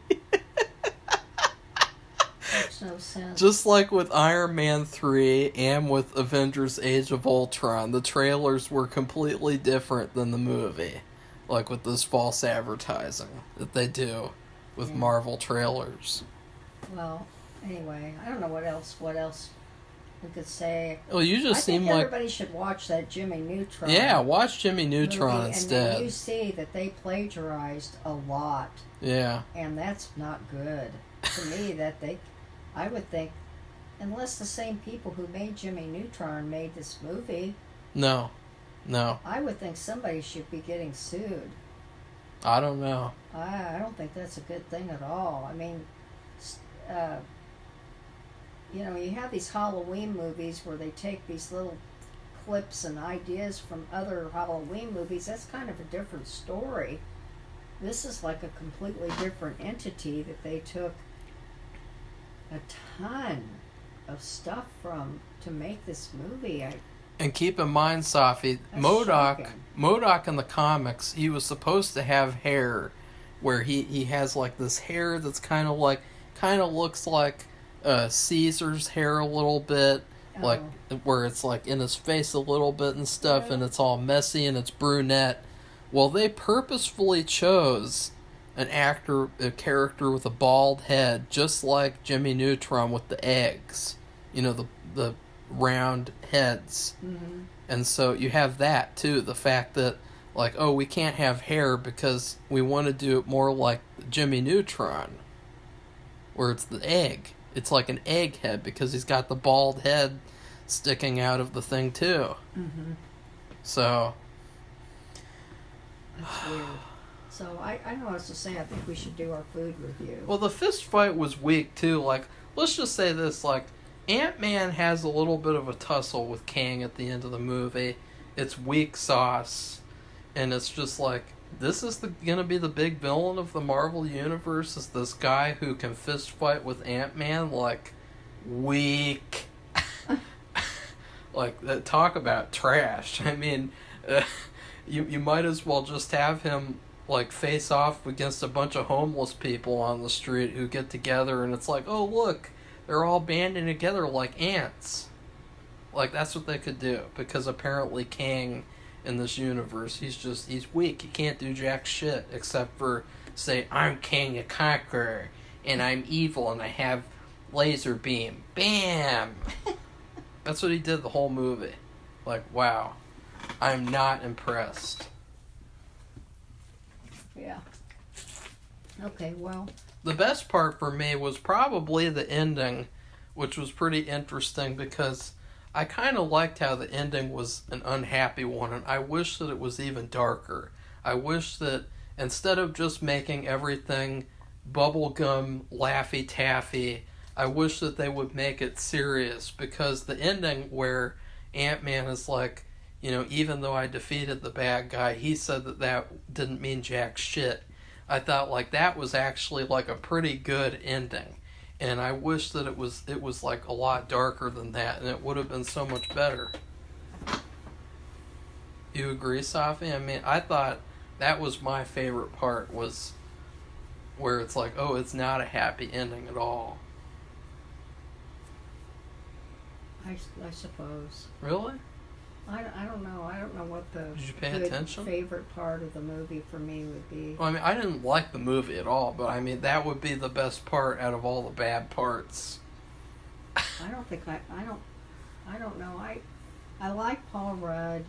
Makes no sense. Just like with Iron Man 3 and with Avengers Age of Ultron, the trailers were completely different than the movie. Like with this false advertising that they do with Marvel trailers. Well, anyway, I don't know what else we could say. Well, you just seem like everybody should watch that Jimmy Neutron. Yeah, watch Jimmy Neutron movie, instead. And you see that they plagiarized a lot. Yeah. And that's not good. To me, I would think unless the same people who made Jimmy Neutron made this movie. No. I would think somebody should be getting sued. I don't know. I don't think that's a good thing at all. I mean, you have these Halloween movies where they take these little clips and ideas from other Halloween movies. That's kind of a different story. This is like a completely different entity that they took a ton of stuff from to make this movie. And keep in mind, Safi, MODOK in the comics, he was supposed to have hair where he has like this hair that's kind of looks like Caesar's hair a little bit, like where it's like in his face a little bit and stuff, and it's all messy and it's brunette. Well, they purposefully chose a character with a bald head, just like Jimmy Neutron with the eggs, the round heads. Mm-hmm. And so you have that too, the fact that we can't have hair because we want to do it more like Jimmy Neutron, where it's the egg. It's like an egg head because he's got the bald head sticking out of the thing too. Mm-hmm. So that's weird. So I don't know what else to say. I think we should do our food review. Well, the fist fight was weak too. Let's just say this, Ant-Man has a little bit of a tussle with Kang at the end of the movie. It's weak sauce. And it's just this is gonna be the big villain of the Marvel Universe, is this guy who can fist fight with Ant-Man? Weak. Talk about trash. I mean, you might as well just have him face off against a bunch of homeless people on the street who get together, and it's oh look, they're all banding together like ants. That's what they could do, because apparently Kang in this universe, he's weak. He can't do jack shit except for say, I'm Kang the Conqueror, and I'm evil, and I have laser beam. Bam! That's what he did the whole movie. Wow. I'm not impressed. Yeah. Okay, well. The best part for me was probably the ending, which was pretty interesting because I kind of liked how the ending was an unhappy one, and I wish that it was even darker. I wish that instead of just making everything bubblegum, Laffy Taffy, I wish that they would make it serious, because the ending where Ant-Man is even though I defeated the bad guy, he said that didn't mean jack shit. I thought that was actually a pretty good ending. And I wish that it was a lot darker than that, and it would have been so much better. You agree, Safi? I mean, I thought that was my favorite part, was where it's oh, it's not a happy ending at all. I suppose. Really? I don't know. I don't know what the Did you pay attention? favorite part of the movie for me would be. Well, I mean, I didn't like the movie at all, but I mean, that would be the best part out of all the bad parts. I don't think I don't know. I like Paul Rudd,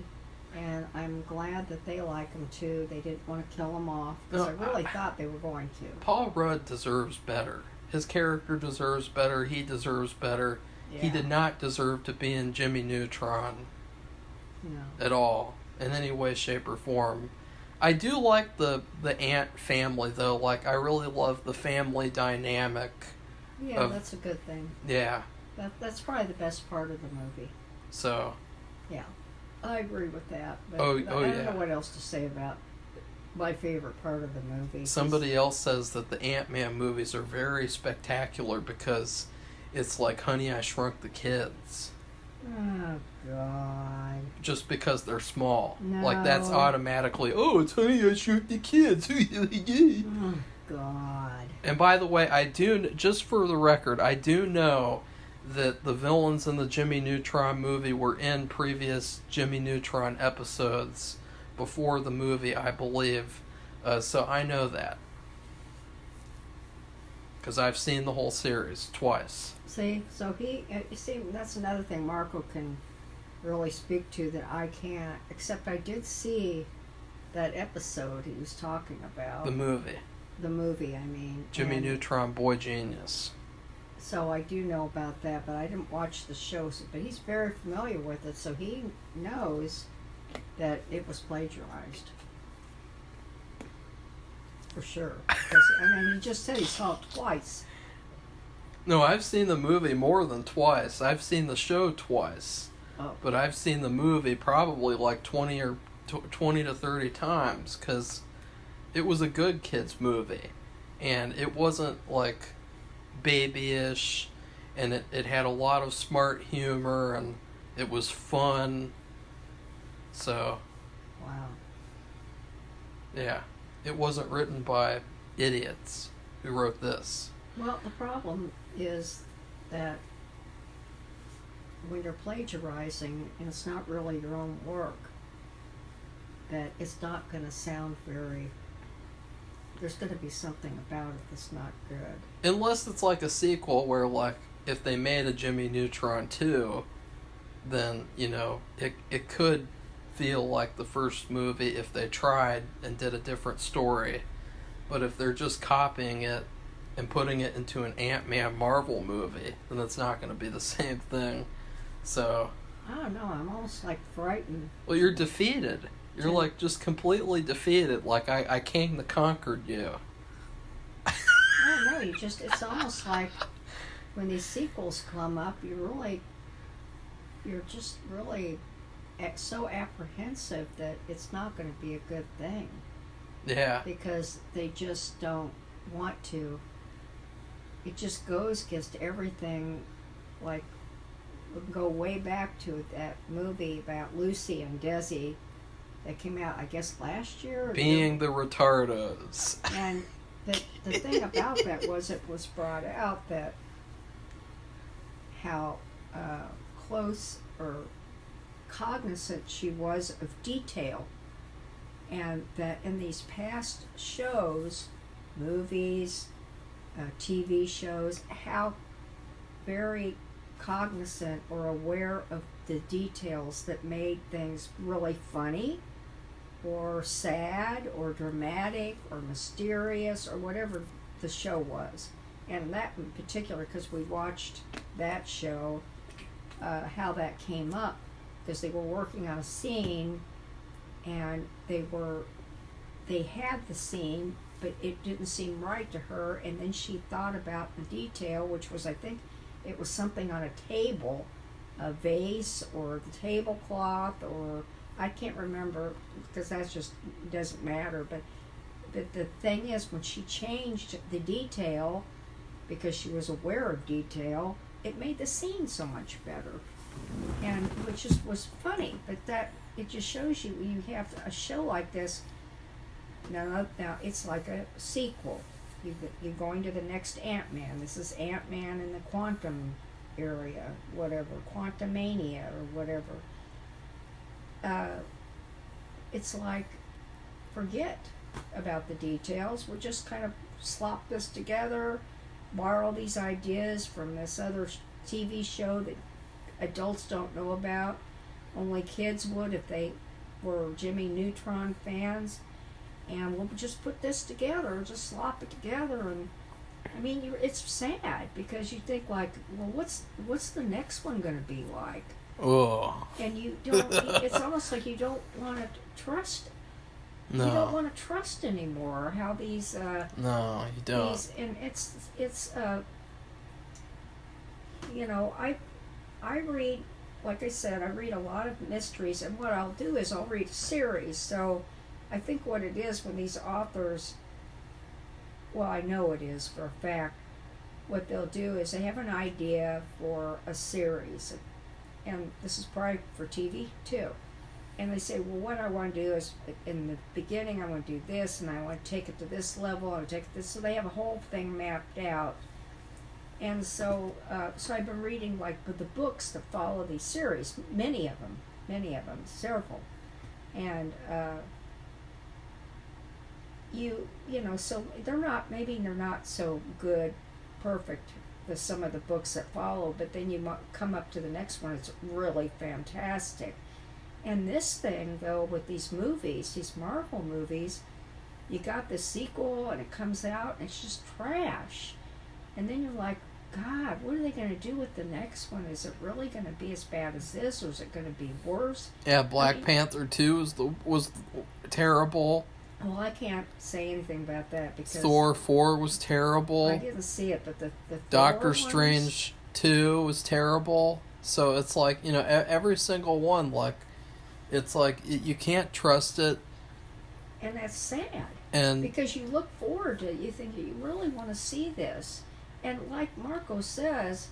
and I'm glad that they like him too. They didn't want to kill him off, because I really thought they were going to. Paul Rudd deserves better. His character deserves better. He deserves better. Yeah. He did not deserve to be in Jimmy Neutron. No. At all, in any way, shape, or form. I do like the Ant family, though. I really love the family dynamic. Yeah, that's a good thing. Yeah. That's probably the best part of the movie. So. Yeah, I agree with that. But I don't know what else to say about my favorite part of the movie. Somebody else says that the Ant-Man movies are very spectacular because it's like Honey, I Shrunk the Kids. Oh, God. Just because they're small. No. That's automatically, oh, it's Honey, I Shrunk the Kids. Oh, God. And by the way, just for the record, I do know that the villains in the Jimmy Neutron movie were in previous Jimmy Neutron episodes before the movie, I believe. So I know that. Because I've seen the whole series twice. See, that's another thing Marco can really speak to that I can't, except I did see that episode he was talking about. The movie. The movie, I mean. Jimmy Neutron, Boy Genius. So I do know about that, but I didn't watch the show. But he's very familiar with it, so he knows that it was plagiarized. For sure. Because, I mean, he just said he saw it twice. No, I've seen the movie more than twice. I've seen the show twice. Oh. But I've seen the movie probably like 20 to 30 times, because it was a good kids movie. And it wasn't like babyish, and it had a lot of smart humor, and it was fun. So, Wow. yeah, it wasn't written by idiots who wrote this. Well, the problem is that when you're plagiarizing and it's not really your own work, that it's not going to sound very... There's going to be something about it that's not good. Unless it's like a sequel where, like, if they made a Jimmy Neutron 2, then, you know, it could feel like the first movie if they tried and did a different story. But if they're just copying it and putting it into an Ant-Man Marvel movie, then it's not going to be the same thing. So... I don't know, I'm almost like frightened. Well, you're defeated. You're like just completely defeated. Like I came to conquer you. I don't know, it's almost like when these sequels come up, you're just really so apprehensive that it's not going to be a good thing. Yeah. Because they just don't want to. It just goes against everything. Like, we can go way back to that movie about Lucy and Desi that came out, I guess, last year. Being the retardos. And the thing about that was it was brought out that how close or cognizant she was of detail, and that in these past shows, movies, TV shows, how very cognizant or aware of the details that made things really funny or sad or dramatic or mysterious or whatever the show was. And that in particular, because we watched that show, how that came up, because they were working on a scene and they had the scene, but it didn't seem right to her, and then she thought about the detail, which was, I think it was something on a table, a vase or the tablecloth, or I can't remember, because that just doesn't matter, but the thing is, when she changed the detail, because she was aware of detail, it made the scene so much better, and which just was funny. But that, it just shows you have a show like this. Now it's like a sequel. You're going to the next Ant-Man. This is Ant-Man in the quantum area, whatever, Quantumania or whatever. It's like, forget about the details. We'll just kind of slop this together, borrow these ideas from this other TV show that adults don't know about. Only kids would if they were Jimmy Neutron fans. And we'll just put this together, just slop it together, and I mean, it's sad because you think like, well, what's the next one going to be like? Oh. And you don't. It's almost like you don't want to trust. No. You don't want to trust anymore. How these. No, you don't. And it's you know, I read, like I said, I read a lot of mysteries, and what I'll do is I'll read a series. So I think what it is when these authors, well, I know it is for a fact, what they'll do is they have an idea for a series, and this is probably for TV too, and they say, well, what I want to do is, in the beginning I want to do this, and I want to take it to this level, I want to take it this, so they have a whole thing mapped out. And so I've been reading like the books that follow these series, many of them, several, and you know, so they're not so good, perfect, some of the books that follow, but then you come up to the next one, it's really fantastic. And this thing, though, with these movies, these Marvel movies, you got the sequel and it comes out and it's just trash. And then you're like, God, what are they going to do with the next one? Is it really going to be as bad as this, or is it going to be worse? Yeah, Black Panther 2 was terrible. Well, I can't say anything about that because Thor 4 was terrible. I didn't see it, but the Doctor Thor Strange 2 was terrible. So it's like, every single one, like, it's like you can't trust it. And that's sad. And because you look forward to it, you think you really want to see this. And like Marco says,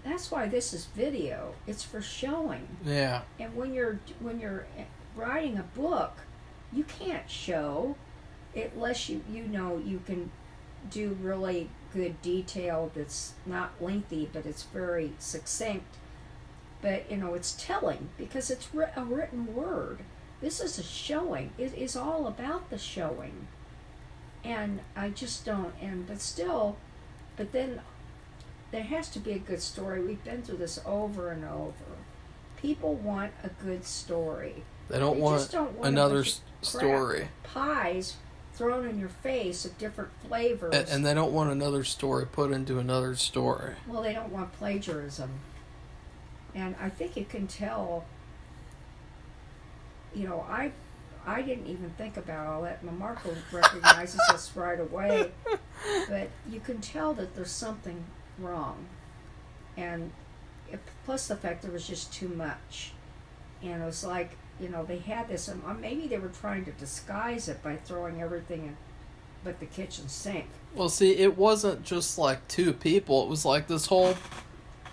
that's why this is video. It's for showing. yeah. And when you're writing a book, you can't show unless you can do really good detail that's not lengthy, but it's very succinct. But it's telling because it's a written word. This is a showing. It is all about the showing. And I just don't. But then there has to be a good story. We've been through this over and over. People want a good story. They don't want another story. Pies thrown in your face of different flavors. And they don't want another story put into another story. Well, they don't want plagiarism. And I think you can tell, I didn't even think about all that. Marco recognizes us right away. But you can tell that there's something wrong. And plus the fact there was just too much. And it was like, they had this, and maybe they were trying to disguise it by throwing everything in but the kitchen sink. Well, see, it wasn't just like two people. It was like this whole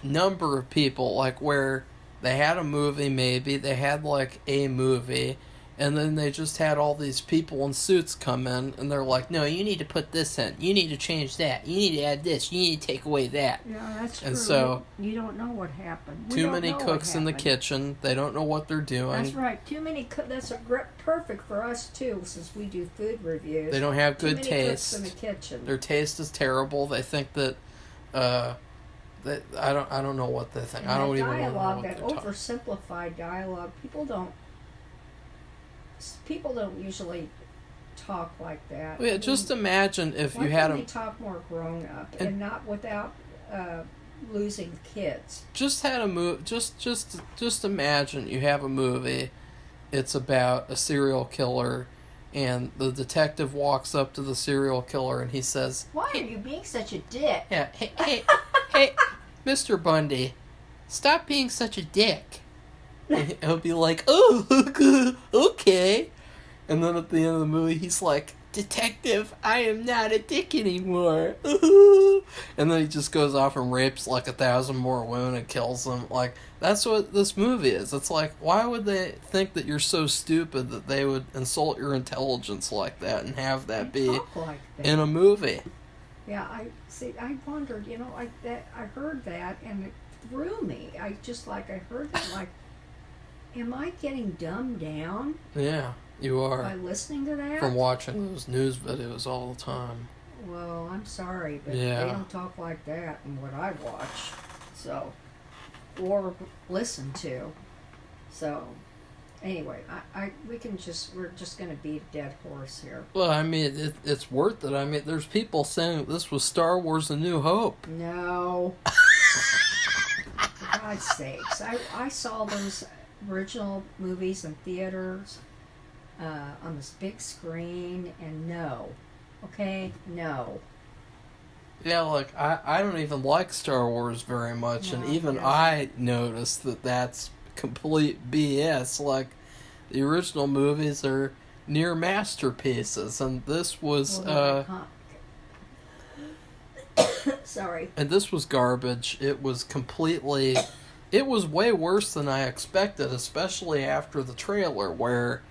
number of people, like where they had a movie, maybe they had like a movie, and then they just had all these people in suits come in, and they're like, no, you need to put this in, you need to change that, you need to add this, you need to take away that. Yeah, that's true. And so you don't know what happened. Too many cooks in the kitchen. They don't know what they're doing. That's right. Too many that's perfect for us too, since we do food reviews. They don't have good taste. taste. Cooks in the kitchen. Their taste is terrible. They think that I don't know what they think. And I don't even know dialogue, what that they're talking. oversimplified dialogue. People don't usually talk like that. Well, yeah, just imagine if you had Why can't they talk more grown up and not without losing kids? Just imagine you have a movie. It's about a serial killer, and the detective walks up to the serial killer and he says, "Why are you being such a dick?" Yeah, hey, Mr. Bundy, stop being such a dick. And he'll be like, oh, okay. And then at the end of the movie, he's like, Detective, I am not a dick anymore. And then he just goes off and rapes like 1,000 more women and kills them. Like, that's what this movie is. It's like, why would they think that you're so stupid that they would insult your intelligence like that and have that be like that in a movie? Yeah, I wondered, I heard that and it threw me. I heard that, like, am I getting dumbed down? Yeah, you are. By listening to that? From watching those news videos all the time. Well, I'm sorry, but Yeah. they don't talk like that in what I watch. So, or listen to. So, anyway, we're just going to beat a dead horse here. Well, I mean, it's worth it. I mean, there's people saying this was Star Wars A New Hope. No. For God's sakes. I saw those original movies in theaters on this big screen, and no. Okay? No. Yeah, like, I don't even like Star Wars very much, and even I noticed that that's complete BS. Like, the original movies are near masterpieces, and this was, sorry. And this was garbage. It was it was way worse than I expected, especially after the trailer, where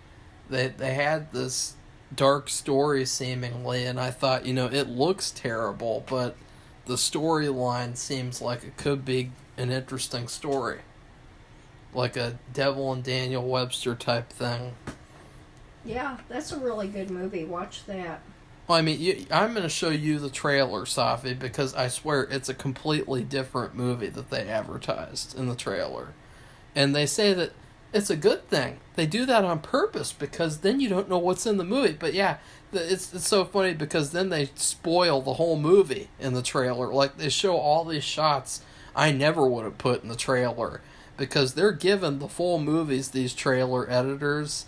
they had this dark story seemingly, and I thought, it looks terrible, but the storyline seems like it could be an interesting story. Like a Devil and Daniel Webster type thing. Yeah, that's a really good movie. Watch that. Well, I mean, I'm going to show you the trailer, Safi, because I swear it's a completely different movie that they advertised in the trailer. And they say that It's a good thing. They do that on purpose because then you don't know what's in the movie. But yeah, it's so funny because then they spoil the whole movie in the trailer. Like, they show all these shots I never would have put in the trailer because they're given the full movies, these trailer editors.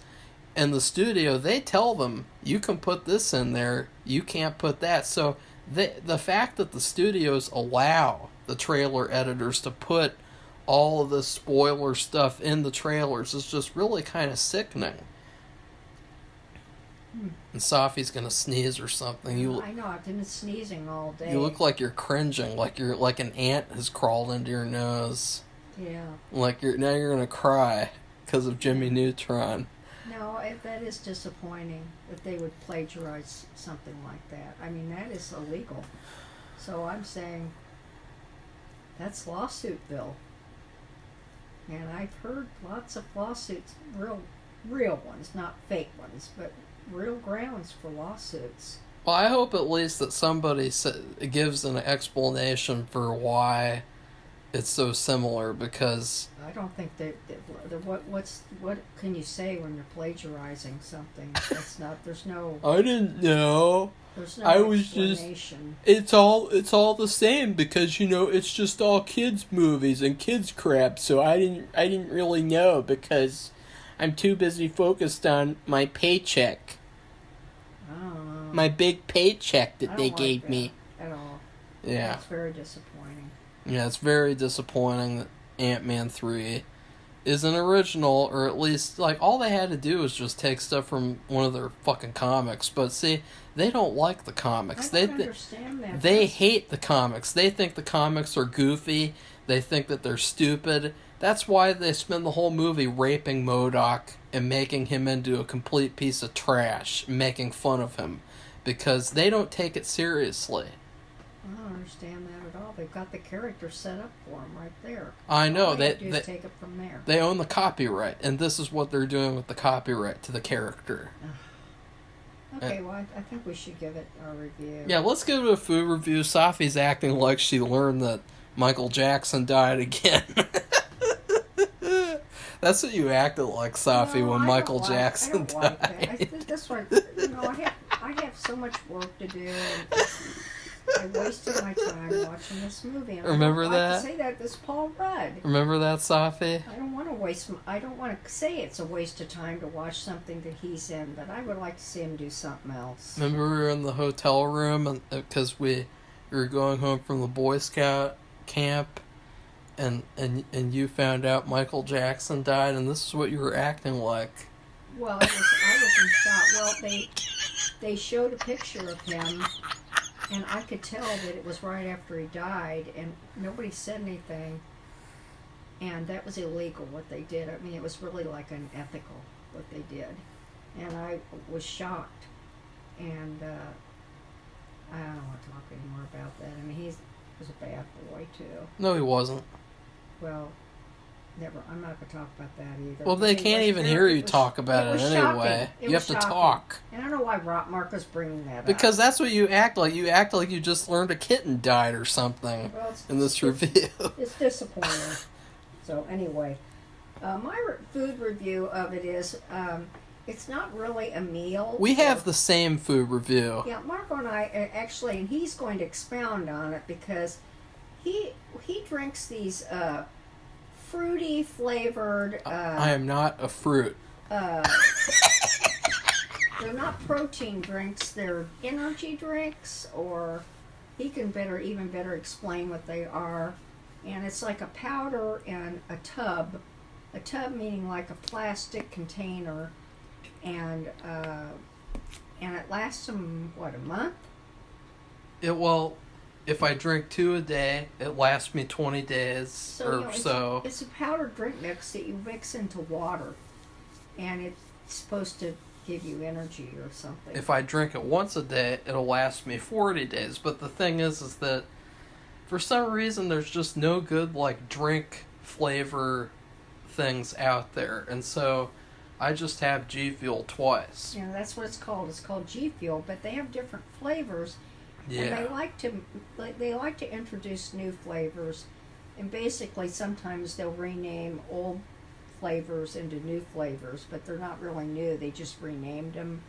And the studio, they tell them, you can put this in there, you can't put that. So the fact that the studios allow the trailer editors to put all of this spoiler stuff in the trailers is just really kind of sickening. And Safi's gonna sneeze or something. I know, I've been sneezing all day. You look like you're cringing, like an ant has crawled into your nose. Yeah. Like now you're gonna cry because of Jimmy Neutron. No, that is disappointing that they would plagiarize something like that. I mean, that is illegal. So I'm saying that's lawsuitville. And I've heard lots of lawsuits, real ones, not fake ones, but real grounds for lawsuits. Well, I hope at least that somebody gives an explanation for why it's so similar, because I don't think what can you say when you're plagiarizing something? That's not. There's no. I didn't know. There's no I was explanation. It's all the same because it's just all kids movies and kids crap. So I didn't really know because I'm too busy focused on my paycheck. I don't know. My big paycheck that they like gave that me. at all. Yeah. That's very disappointing. Yeah, it's very disappointing that Ant-Man 3 is an original, or at least, like, all they had to do was just take stuff from one of their fucking comics. But see, they don't like the comics. I don't understand that. They hate the comics. They think the comics are goofy. They think that they're stupid. That's why they spend the whole movie raping MODOK and making him into a complete piece of trash, making fun of him, because they don't take it seriously. I don't understand that at all. They've got the character set up for them right there. I know. All they have to do is take it from there. They own the copyright, and this is what they're doing with the copyright to the character. Okay, well, I think we should give it a review. Yeah, let's give it a food review. Safi's acting like she learned that Michael Jackson died again. That's what you acted like, Safi, when Michael Jackson died. I think this one, I have so much work to do, and I wasted my time watching this movie. And Remember I don't that? like to say that this Paul Rudd. Remember that, Safi? I don't want to say it's a waste of time to watch something that he's in, but I would like to see him do something else. Remember we were in the hotel room because we were going home from the Boy Scout camp, and you found out Michael Jackson died, and this is what you were acting like. Well, I was in shock. Well, they showed a picture of him, and I could tell that it was right after he died, and nobody said anything. And that was illegal, what they did. I mean, it was really like unethical, what they did. And I was shocked. And I don't want to talk anymore about that. I mean, he was a bad boy, too. No, he wasn't. Well, I'm not going to talk about that either. Well, they can't even hear you talk about it anyway. You have to talk. And I don't know why Marco's bringing that up. Because that's what you act like. You act like you just learned a kitten died or something in this review. It's disappointing. So anyway, my food review of it is, it's not really a meal. We have the same food review. Yeah, Marco and I actually, and he's going to expound on it because he drinks these fruity flavored. I am not a fruit. They're not protein drinks. They're energy drinks, or he can even better explain what they are. And it's like a powder in a tub meaning like a plastic container, and it lasts them a month? If I drink 2 a day, it lasts me 20 days so. It's a powdered drink mix that you mix into water, and it's supposed to give you energy or something. If I drink it once a day, it'll last me 40 days. But the thing is that for some reason there's just no good drink flavor things out there, and so I just have G Fuel twice. Yeah, that's what it's called. It's called G Fuel, but they have different flavors. Yeah. And they like to introduce new flavors, and basically sometimes they'll rename old flavors into new flavors, but they're not really new. They just renamed them.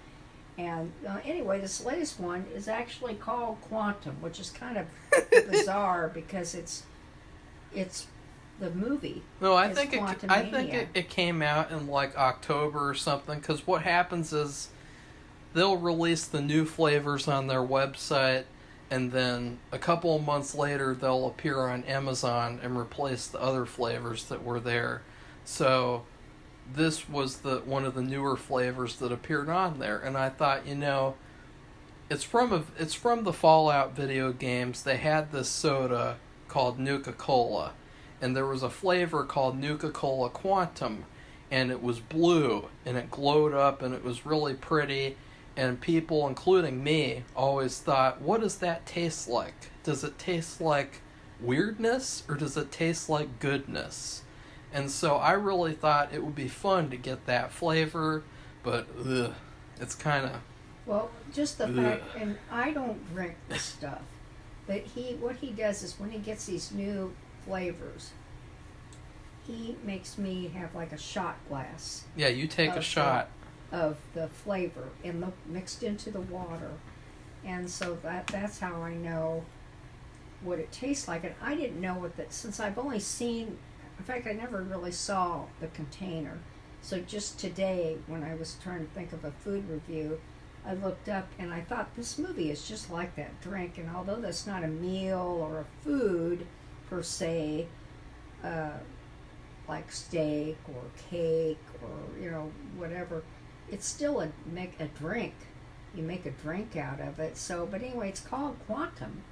And anyway, this latest one is actually called Quantum, which is kind of bizarre because it's the movie. No, I think it came out in like October or something. Because what happens is they'll release the new flavors on their website, and then a couple of months later they'll appear on Amazon and replace the other flavors that were there. So this was one of the newer flavors that appeared on there, and I thought, it's from the Fallout video games. They had this soda called Nuka-Cola, and there was a flavor called Nuka-Cola Quantum, and it was blue, and it glowed up, and it was really pretty, and people, including me, always thought, what does that taste like? Does it taste like weirdness, or does it taste like goodness? And so I really thought it would be fun to get that flavor, but it's kind of... Well, just the fact, and I don't drink this stuff, but what he does is when he gets these new flavors, he makes me have like a shot glass. Yeah, you take a shot of the flavor mixed into the water. And so that's how I know what it tastes like. And I didn't know since I've only seen... In fact, I never really saw the container. So just today, when I was trying to think of a food review, I looked up and I thought this movie is just like that drink. And although that's not a meal or a food per se, like steak or cake or whatever, it's still a drink. You make a drink out of it. So, but anyway, it's called Quantum.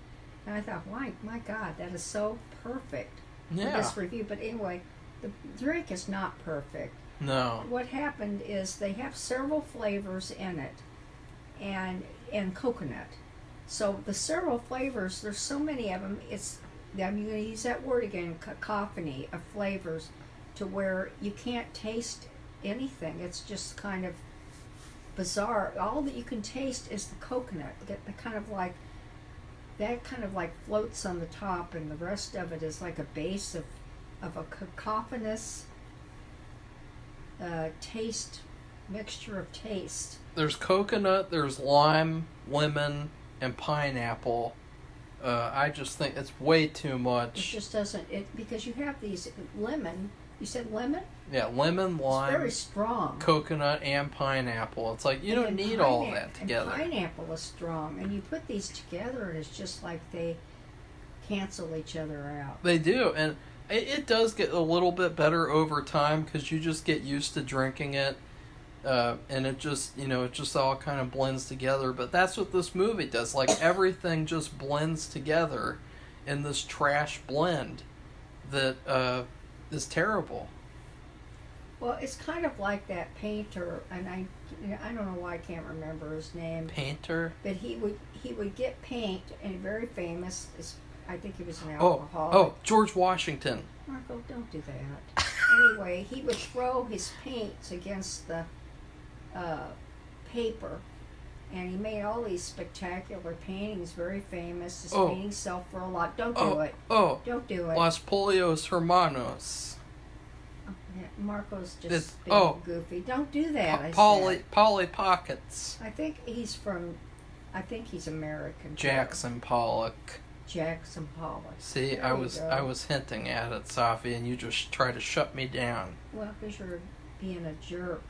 And I thought, my God, that is so perfect. For this review. But anyway, the drink is not perfect. No. What happened is they have several flavors in it, and coconut. So the several flavors, there's so many of them. I'm going to use that word again, cacophony of flavors, to where you can't taste anything. It's just kind of bizarre. All that you can taste is the coconut. That kind of like floats on the top, and the rest of it is like a base of a cacophonous taste, mixture of taste. There's coconut, there's lime, lemon, and pineapple. I just think it's way too much. It just doesn't, because you have these lemon. You said lemon? Yeah, lemon, lime. It's very strong. Coconut and pineapple. It's like you don't need all that together. And pineapple is strong, and you put these together, and it's just like they cancel each other out. They do, and it does get a little bit better over time because you just get used to drinking it, and it just it just all kind of blends together. But that's what this movie does. Like everything just blends together in this trash blend that is terrible. Well, it's kind of like that painter, and I don't know why I can't remember his name. Painter? But he would get paint, and very famous. I think he was an alcoholic. Oh, George Washington. Marco, don't do that. Anyway, he would throw his paints against the paper, and he made all these spectacular paintings, very famous. His paintings sell for a lot. Don't do it. Don't do it. Los Polios Hermanos. Yeah, Marco's just being goofy. Don't do that. Polly Pockets. I think he's American. Jackson Pollock. Jackson Pollock. See, I was hinting at it, Safi, and you just try to shut me down. Well, because you're being a jerk.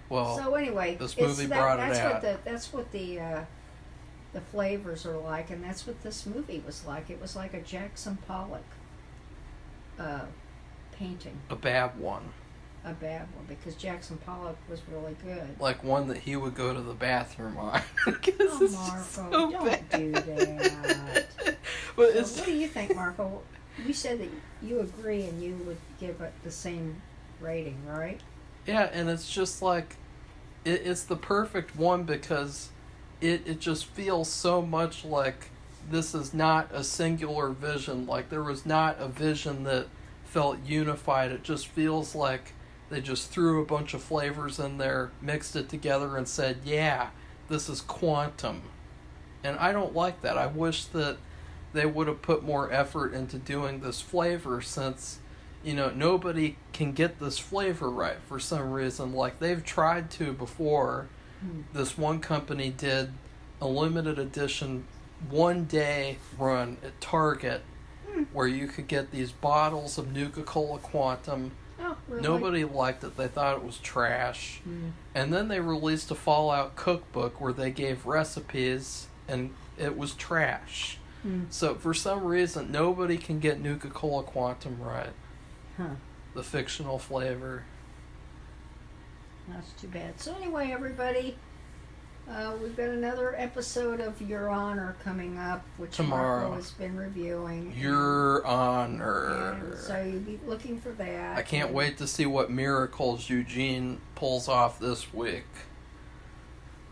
Well, so anyway, this movie brought it out. That's what the flavors are like, and that's what this movie was like. It was like a Jackson Pollock painting. A bad one. A bad one, because Jackson Pollock was really good. Like one that he would go to the bathroom on. Oh, Marco, don't do that. But so what do you think, Marco? You said that you agree and you would give it the same rating, right? Yeah, and it's just like, it's the perfect one because it just feels so much like this is not a singular vision. Like there was not a vision that felt unified. It just feels like they just threw a bunch of flavors in there, mixed it together, and said, yeah, this is Quantum. And I don't like that. I wish that they would have put more effort into doing this flavor since, nobody can get this flavor right for some reason. Like, they've tried to before. This one company did a limited edition 1-day run at Target where you could get these bottles of Nuka-Cola Quantum. Oh, really? Nobody liked it. They thought it was trash. And then they released a Fallout cookbook where they gave recipes, and it was trash. So for some reason, nobody can get Nuka-Cola Quantum right. The fictional flavor. That's too bad. So anyway, everybody, we've got another episode of Your Honor coming up, which tomorrow. Marco has been reviewing. Your Honor. And so you'll be looking for that. I can't wait to see what miracles Eugene pulls off this week.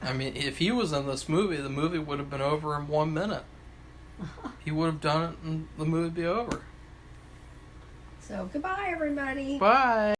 I mean, if he was in this movie, the movie would have been over in 1 minute. He would have done it and the movie would be over. So goodbye, everybody. Bye.